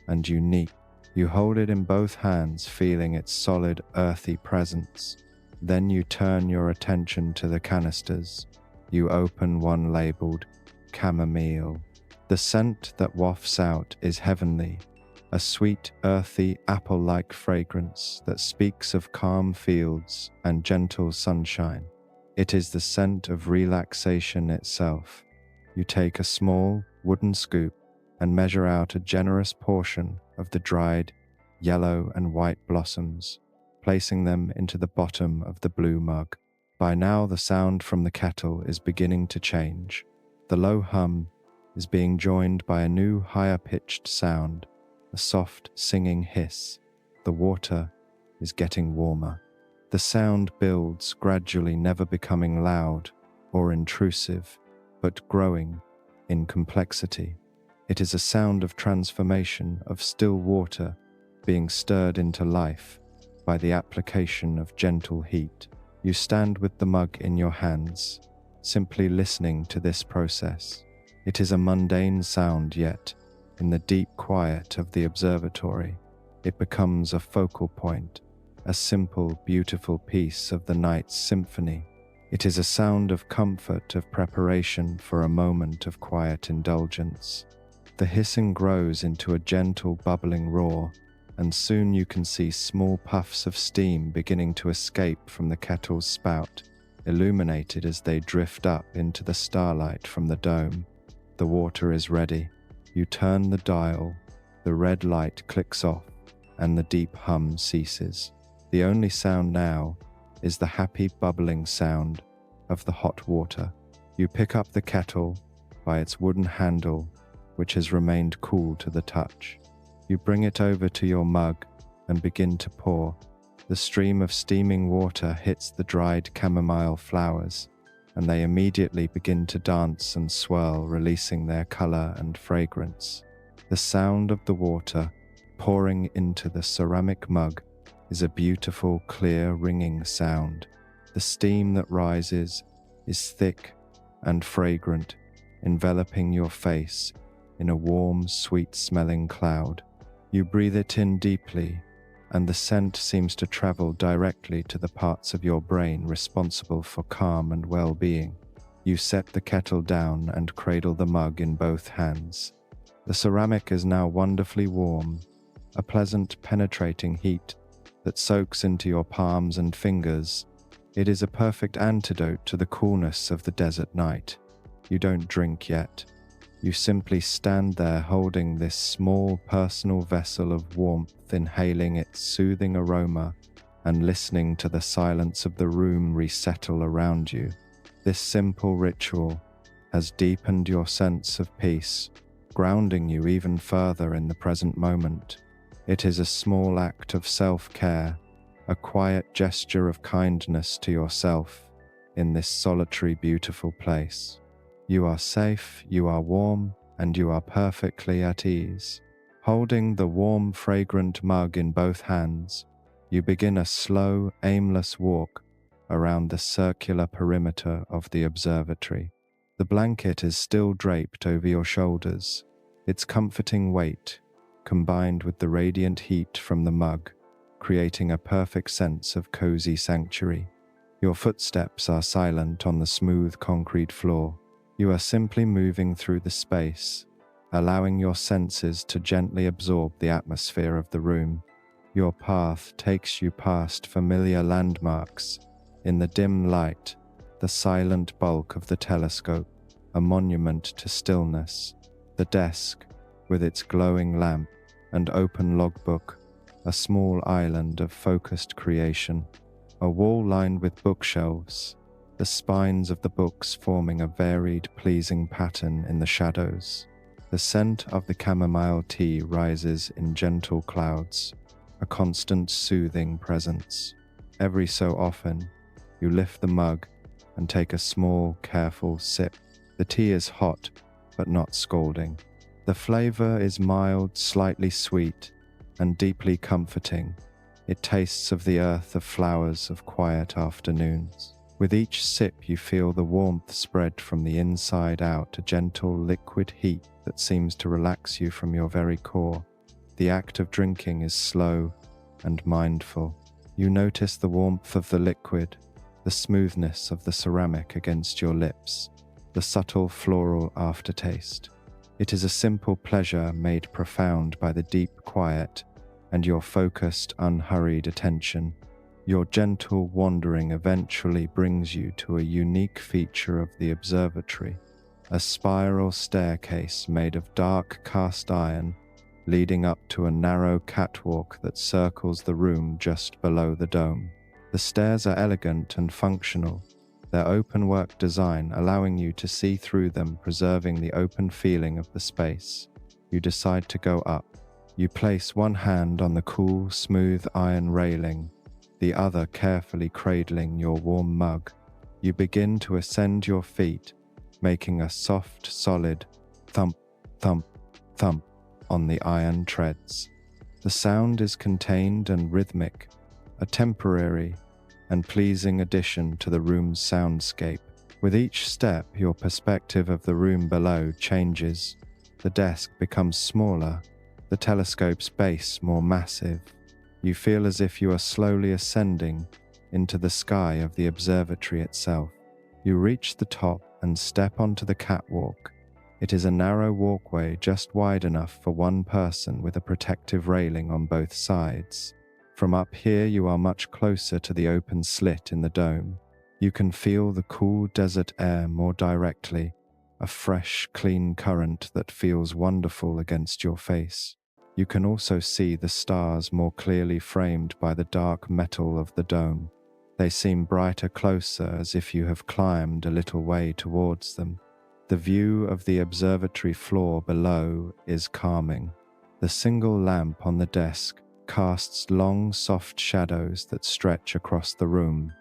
and unique. You hold it in both hands, feeling its solid, earthy presence. Then you turn your attention to the canisters. You open one labeled chamomile. The scent that wafts out is heavenly, a sweet, earthy, apple-like fragrance that speaks of calm fields and gentle sunshine. It is the scent of relaxation itself. You take a small wooden scoop and measure out a generous portion of the dried yellow and white blossoms, placing them into the bottom of the blue mug. By now, the sound from the kettle is beginning to change. The low hum is being joined by a new, higher-pitched sound, a soft, singing hiss. The water is getting warmer. The sound builds, gradually, never becoming loud or intrusive, but growing in complexity. It is a sound of transformation, of still water being stirred into life by the application of gentle heat. You stand with the mug in your hands, simply listening to this process. It is a mundane sound, yet, in the deep quiet of the observatory, it becomes a focal point, a simple, beautiful piece of the night's symphony. It is a sound of comfort, of preparation for a moment of quiet indulgence. The hissing grows into a gentle, bubbling roar and soon you can see small puffs of steam beginning to escape from the kettle's spout, illuminated as they drift up into the starlight from the dome. The water is ready. You turn the dial, the red light clicks off, and the deep hum ceases. The only sound now is the happy bubbling sound of the hot water. You pick up the kettle by its wooden handle, which has remained cool to the touch. You bring it over to your mug and begin to pour. The stream of steaming water hits the dried chamomile flowers, and they immediately begin to dance and swirl, releasing their color and fragrance. The sound of the water pouring into the ceramic mug is a beautiful, clear, ringing sound. The steam that rises is thick and fragrant, enveloping your face in a warm, sweet-smelling cloud. You breathe it in deeply, and the scent seems to travel directly to the parts of your brain responsible for calm and well-being. You set the kettle down and cradle the mug in both hands. The ceramic is now wonderfully warm, a pleasant, penetrating heat that soaks into your palms and fingers. It is a perfect antidote to the coolness of the desert night. You don't drink yet. You simply stand there holding this small personal vessel of warmth, inhaling its soothing aroma and listening to the silence of the room resettle around you. This simple ritual has deepened your sense of peace, grounding you even further in the present moment. It is a small act of self-care, a quiet gesture of kindness to yourself in this solitary, beautiful place. You are safe, you are warm, and you are perfectly at ease. Holding the warm, fragrant mug in both hands, you begin a slow, aimless walk around the circular perimeter of the observatory. The blanket is still draped over your shoulders, its comforting weight, combined with the radiant heat from the mug, creating a perfect sense of cozy sanctuary. Your footsteps are silent on the smooth concrete floor. You are simply moving through the space, allowing your senses to gently absorb the atmosphere of the room. Your path takes you past familiar landmarks. In the dim light, the silent bulk of the telescope, a monument to stillness. The desk, with its glowing lamp and open logbook, a small island of focused creation. A wall lined with bookshelves, the spines of the books forming a varied, pleasing pattern in the shadows. The scent of the chamomile tea rises in gentle clouds, a constant soothing presence. Every so often, you lift the mug and take a small, careful sip. The tea is hot, but not scalding. The flavor is mild, slightly sweet, and deeply comforting. It tastes of the earth, of flowers, of quiet afternoons. With each sip you feel the warmth spread from the inside out, a gentle liquid heat that seems to relax you from your very core. The act of drinking is slow and mindful. You notice the warmth of the liquid, the smoothness of the ceramic against your lips, the subtle floral aftertaste. It is a simple pleasure made profound by the deep quiet and your focused, unhurried attention. Your gentle wandering eventually brings you to a unique feature of the observatory, a spiral staircase made of dark cast iron leading up to a narrow catwalk that circles the room just below the dome. The stairs are elegant and functional, their open-work design allowing you to see through them, preserving the open feeling of the space. You decide to go up. You place one hand on the cool, smooth iron railing, the other carefully cradling your warm mug. You begin to ascend your feet, making a soft, solid thump, thump, thump on the iron treads. The sound is contained and rhythmic, a temporary and pleasing addition to the room's soundscape. With each step, your perspective of the room below changes. The desk becomes smaller, the telescope's base more massive. You feel as if you are slowly ascending into the sky of the observatory itself. You reach the top and step onto the catwalk, It is a narrow walkway just wide enough for one person with a protective railing on both sides. From up here you are much closer to the open slit in the dome. You can feel the cool desert air more directly, a fresh, clean current that feels wonderful against your face. You can also see the stars more clearly framed by the dark metal of the dome. They seem brighter closer, as if you have climbed a little way towards them. The view of the observatory floor below is calming. The single lamp on the desk casts long, soft shadows that stretch across the room,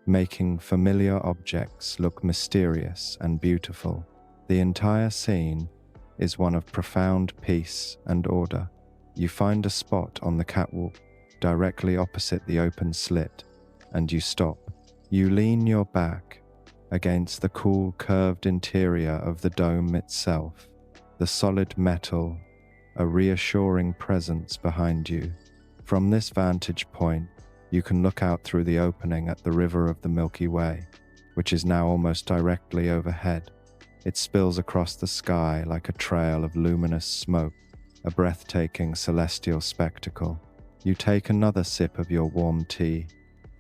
making familiar objects look mysterious and beautiful. The entire scene is one of profound peace and order. You find a spot on the catwalk directly opposite the open slit, and you stop. You lean your back against the cool, curved interior of the dome itself, the solid metal, a reassuring presence behind you. From this vantage point, you can look out through the opening at the river of the Milky Way, which is now almost directly overhead. It spills across the sky like a trail of luminous smoke, a breathtaking celestial spectacle. You take another sip of your warm tea,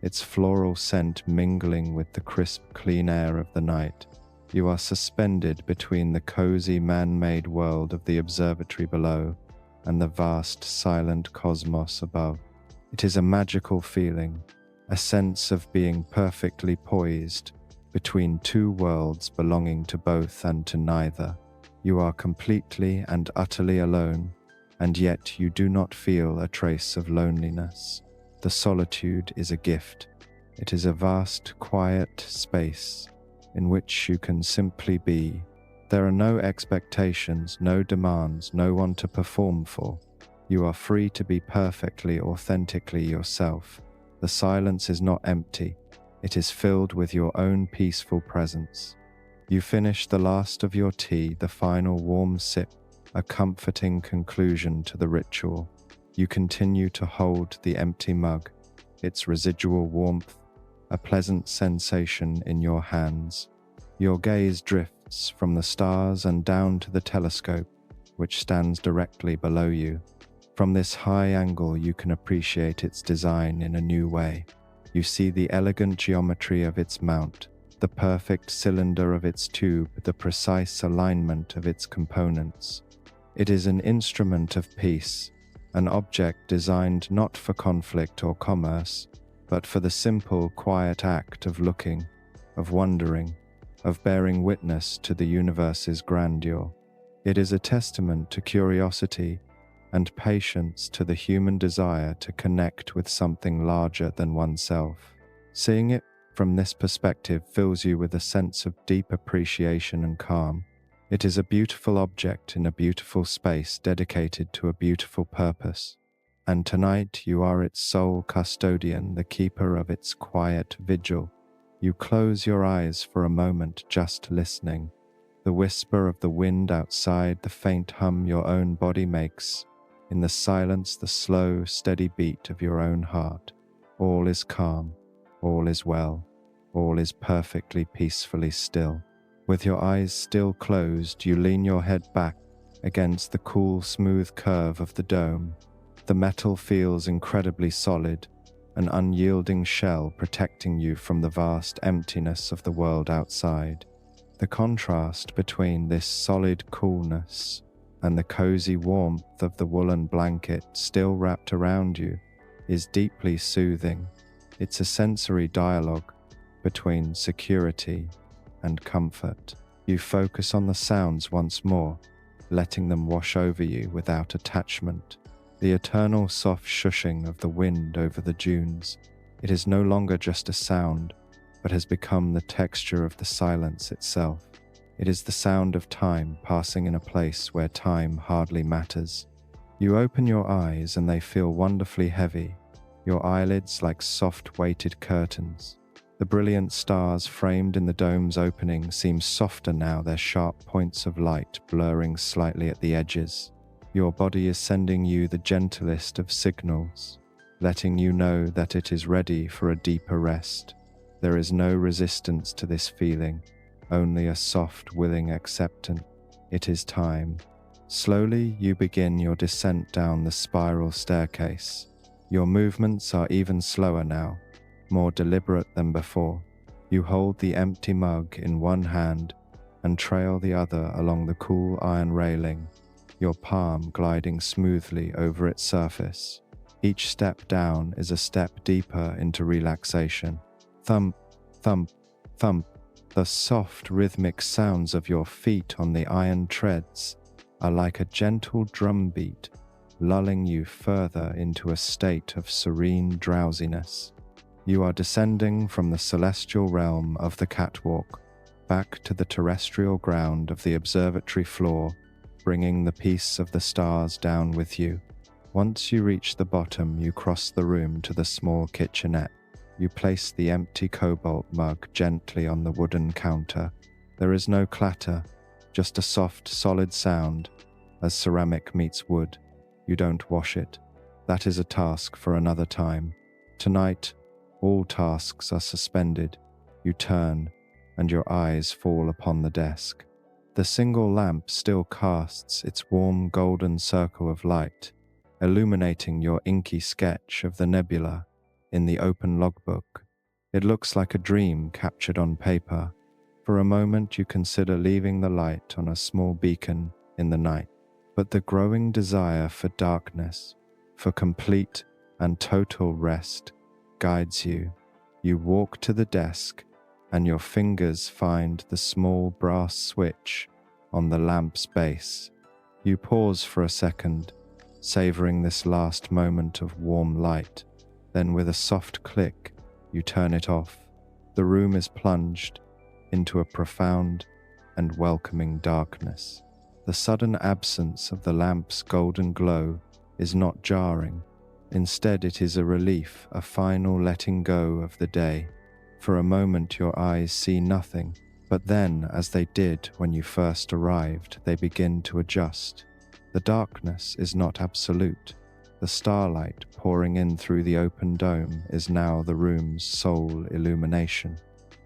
its floral scent mingling with the crisp, clean air of the night. You are suspended between the cozy man-made world of the observatory below and the vast, silent cosmos above. It is a magical feeling, a sense of being perfectly poised between two worlds belonging to both and to neither. You are completely and utterly alone, and yet you do not feel a trace of loneliness. The solitude is a gift. It is a vast, quiet space in which you can simply be. There are no expectations, no demands, no one to perform for. You are free to be perfectly, authentically yourself. The silence is not empty. It is filled with your own peaceful presence. You finish the last of your tea, the final warm sip, a comforting conclusion to the ritual. You continue to hold the empty mug, its residual warmth, a pleasant sensation in your hands. Your gaze drifts from the stars and down to the telescope, which stands directly below you. From this high angle, you can appreciate its design in a new way. You see the elegant geometry of its mount, the perfect cylinder of its tube, the precise alignment of its components. It is an instrument of peace, an object designed not for conflict or commerce, but for the simple, quiet act of looking, of wondering, of bearing witness to the universe's grandeur. It is a testament to curiosity and patience, to the human desire to connect with something larger than oneself. Seeing it from this perspective fills you with a sense of deep appreciation and calm. It is a beautiful object in a beautiful space dedicated to a beautiful purpose. And tonight you are its sole custodian, the keeper of its quiet vigil. You close your eyes for a moment, just listening. The whisper of the wind outside, the faint hum your own body makes. In the silence, the slow, steady beat of your own heart. All is calm, all is well, all is perfectly peacefully still. With your eyes still closed, you lean your head back against the cool, smooth curve of the dome. The metal feels incredibly solid, an unyielding shell protecting you from the vast emptiness of the world outside. The contrast between this solid coolness and the cozy warmth of the woolen blanket still wrapped around you is deeply soothing. It's a sensory dialogue between security and comfort. You focus on the sounds once more, letting them wash over you without attachment. The eternal soft shushing of the wind over the dunes. It is no longer just a sound, but has become the texture of the silence itself. It is the sound of time passing in a place where time hardly matters. You open your eyes and they feel wonderfully heavy, your eyelids like soft weighted curtains. The brilliant stars framed in the dome's opening seem softer now, their sharp points of light blurring slightly at the edges. Your body is sending you the gentlest of signals, letting you know that it is ready for a deeper rest. There is no resistance to this feeling, only a soft, willing acceptance. It is time. Slowly, you begin your descent down the spiral staircase. Your movements are even slower now, more deliberate than before. You hold the empty mug in one hand and trail the other along the cool iron railing, your palm gliding smoothly over its surface. Each step down is a step deeper into relaxation. Thump, thump, thump. The soft rhythmic sounds of your feet on the iron treads are like a gentle drumbeat, lulling you further into a state of serene drowsiness. You are descending from the celestial realm of the catwalk back to the terrestrial ground of the observatory floor, bringing the piece of the stars down with you. Once you reach the bottom, you cross the room to the small kitchenette. You place the empty cobalt mug gently on the wooden counter. There is no clatter, just a soft, solid sound as ceramic meets wood. You don't wash it. That is a task for another time. Tonight, all tasks are suspended. You turn, and your eyes fall upon the desk. The single lamp still casts its warm golden circle of light, illuminating your inky sketch of the nebula in the open logbook. It looks like a dream captured on paper. For a moment you consider leaving the light on a small beacon in the night, but the growing desire for darkness, for complete and total rest, guides you. You walk to the desk, and your fingers find the small brass switch on the lamp's base. You pause for a second, savoring this last moment of warm light. Then with a soft click, you turn it off. The room is plunged into a profound and welcoming darkness. The sudden absence of the lamp's golden glow is not jarring. Instead, it is a relief, a final letting go of the day. For a moment, your eyes see nothing, but then, as they did when you first arrived, they begin to adjust. The darkness is not absolute. The starlight pouring in through the open dome is now the room's sole illumination.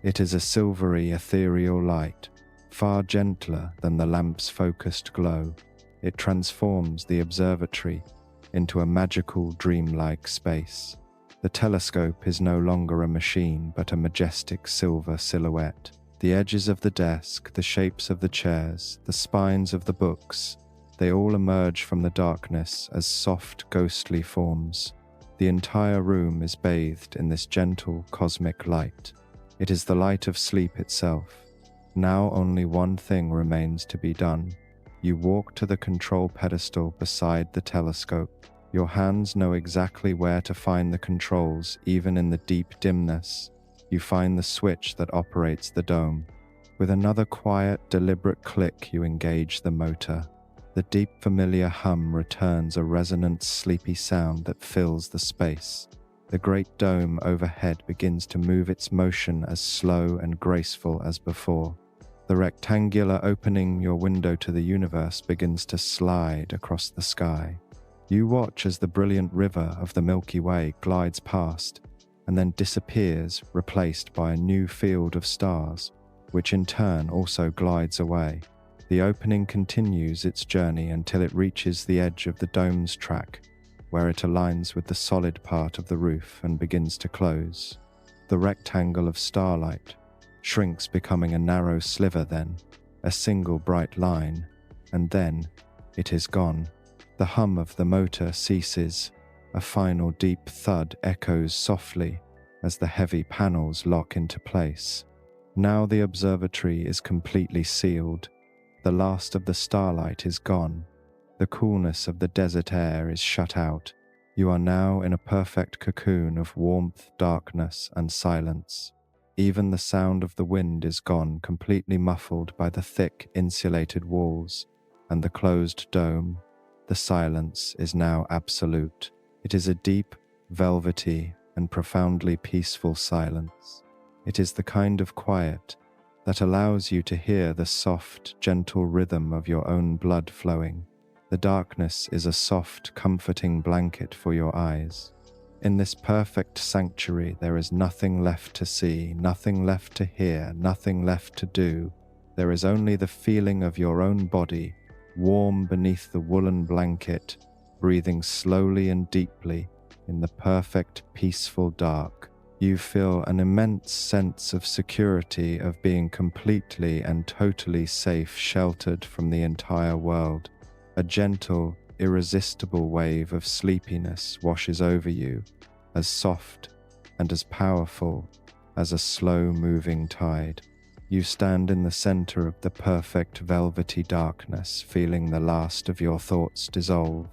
It is a silvery, ethereal light, far gentler than the lamp's focused glow. It transforms the observatory into a magical, dreamlike space. The telescope is no longer a machine, but a majestic silver silhouette. The edges of the desk, the shapes of the chairs, the spines of the books, they all emerge from the darkness as soft, ghostly forms. The entire room is bathed in this gentle, cosmic light. It is the light of sleep itself. Now only one thing remains to be done. You walk to the control pedestal beside the telescope. Your hands know exactly where to find the controls, even in the deep dimness. You find the switch that operates the dome. With another quiet, deliberate click, you engage the motor. The deep, familiar hum returns, a resonant, sleepy sound that fills the space. The great dome overhead begins to move, its motion as slow and graceful as before. The rectangular opening, your window to the universe, begins to slide across the sky. You watch as the brilliant river of the Milky Way glides past and then disappears, replaced by a new field of stars, which in turn also glides away. The opening continues its journey until it reaches the edge of the dome's track, where it aligns with the solid part of the roof and begins to close. The rectangle of starlight shrinks, becoming a narrow sliver, then a single bright line, and then it is gone. The hum of the motor ceases. A final deep thud echoes softly as the heavy panels lock into place. Now the observatory is completely sealed. The last of the starlight is gone. The coolness of the desert air is shut out. You are now in a perfect cocoon of warmth, darkness, and silence. Even the sound of the wind is gone, completely muffled by the thick, insulated walls and the closed dome. The silence is now absolute. It is a deep, velvety, and profoundly peaceful silence. It is the kind of quiet that allows you to hear the soft, gentle rhythm of your own blood flowing. The darkness is a soft, comforting blanket for your eyes. In this perfect sanctuary, there is nothing left to see, nothing left to hear, nothing left to do, There is only the feeling of your own body, warm beneath the woolen blanket, breathing slowly and deeply in the perfect, peaceful dark. You feel an immense sense of security, of being completely and totally safe, sheltered from the entire world. A gentle, irresistible wave of sleepiness washes over you, as soft and as powerful as a slow-moving tide. You stand in the center of the perfect velvety darkness, feeling the last of your thoughts dissolve.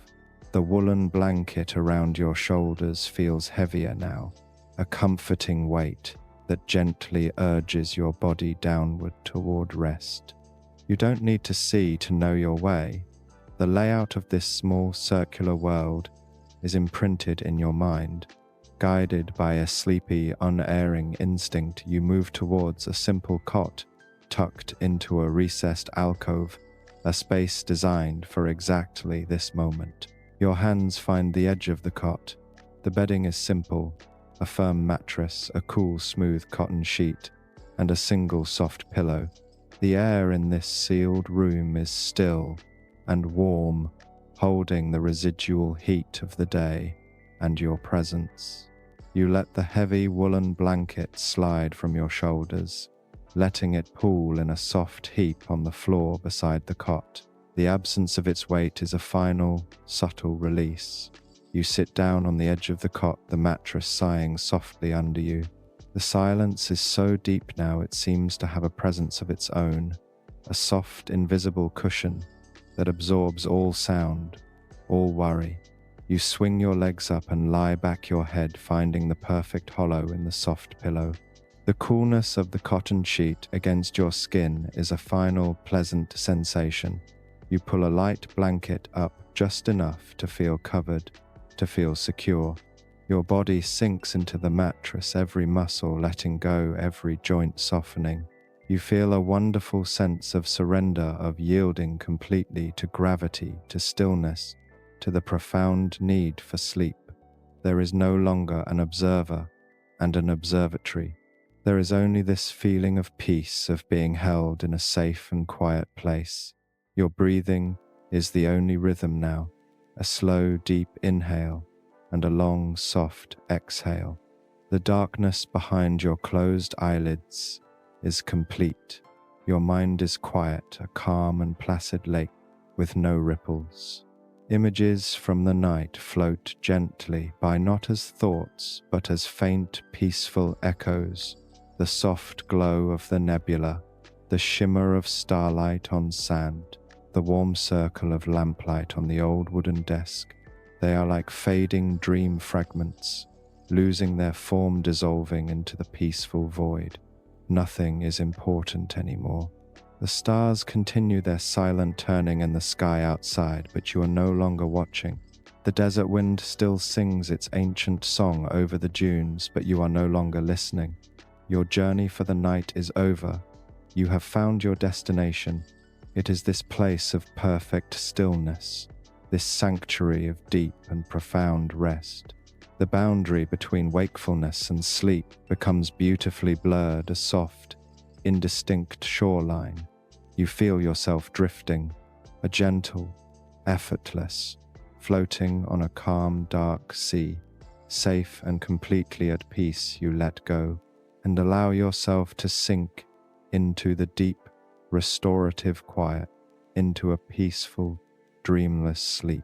The woolen blanket around your shoulders feels heavier now, a comforting weight that gently urges your body downward toward rest. You don't need to see to know your way. The layout of this small circular world is imprinted in your mind. Guided by a sleepy, unerring instinct, you move towards a simple cot tucked into a recessed alcove, a space designed for exactly this moment. Your hands find the edge of the cot. The bedding is simple, a firm mattress, a cool, smooth cotton sheet, and a single soft pillow. The air in this sealed room is still and warm, holding the residual heat of the day and your presence. You let the heavy woolen blanket slide from your shoulders, letting it pool in a soft heap on the floor beside the cot. The absence of its weight is a final, subtle release. You sit down on the edge of the cot, the mattress sighing softly under you. The silence is so deep now it seems to have a presence of its own, a soft, invisible cushion that absorbs all sound, all worry. You swing your legs up and lie back your head, finding the perfect hollow in the soft pillow. The coolness of the cotton sheet against your skin is a final, pleasant sensation. You pull a light blanket up just enough to feel covered, to feel secure. Your body sinks into the mattress, every muscle letting go, every joint softening. You feel a wonderful sense of surrender, of yielding completely to gravity, to stillness, to the profound need for sleep. There is no longer an observer and an observatory. There is only this feeling of peace, of being held in a safe and quiet place. Your breathing is the only rhythm now, a slow, deep inhale and a long, soft exhale. The darkness behind your closed eyelids is complete. Your mind is quiet, a calm and placid lake with no ripples. Images from the night float gently by, not as thoughts, but as faint, peaceful echoes. The soft glow of the nebula, the shimmer of starlight on sand, the warm circle of lamplight on the old wooden desk. They are like fading dream fragments, losing their form, dissolving into the peaceful void. Nothing is important anymore. The stars continue their silent turning in the sky outside, but you are no longer watching. The desert wind still sings its ancient song over the dunes, but you are no longer listening. Your journey for the night is over. You have found your destination. It is this place of perfect stillness, this sanctuary of deep and profound rest. The boundary between wakefulness and sleep becomes beautifully blurred, a soft, indistinct shoreline. You feel yourself drifting, a gentle, effortless, floating on a calm, dark sea. Safe and completely at peace, you let go and allow yourself to sink into the deep, restorative quiet, into a peaceful, dreamless sleep.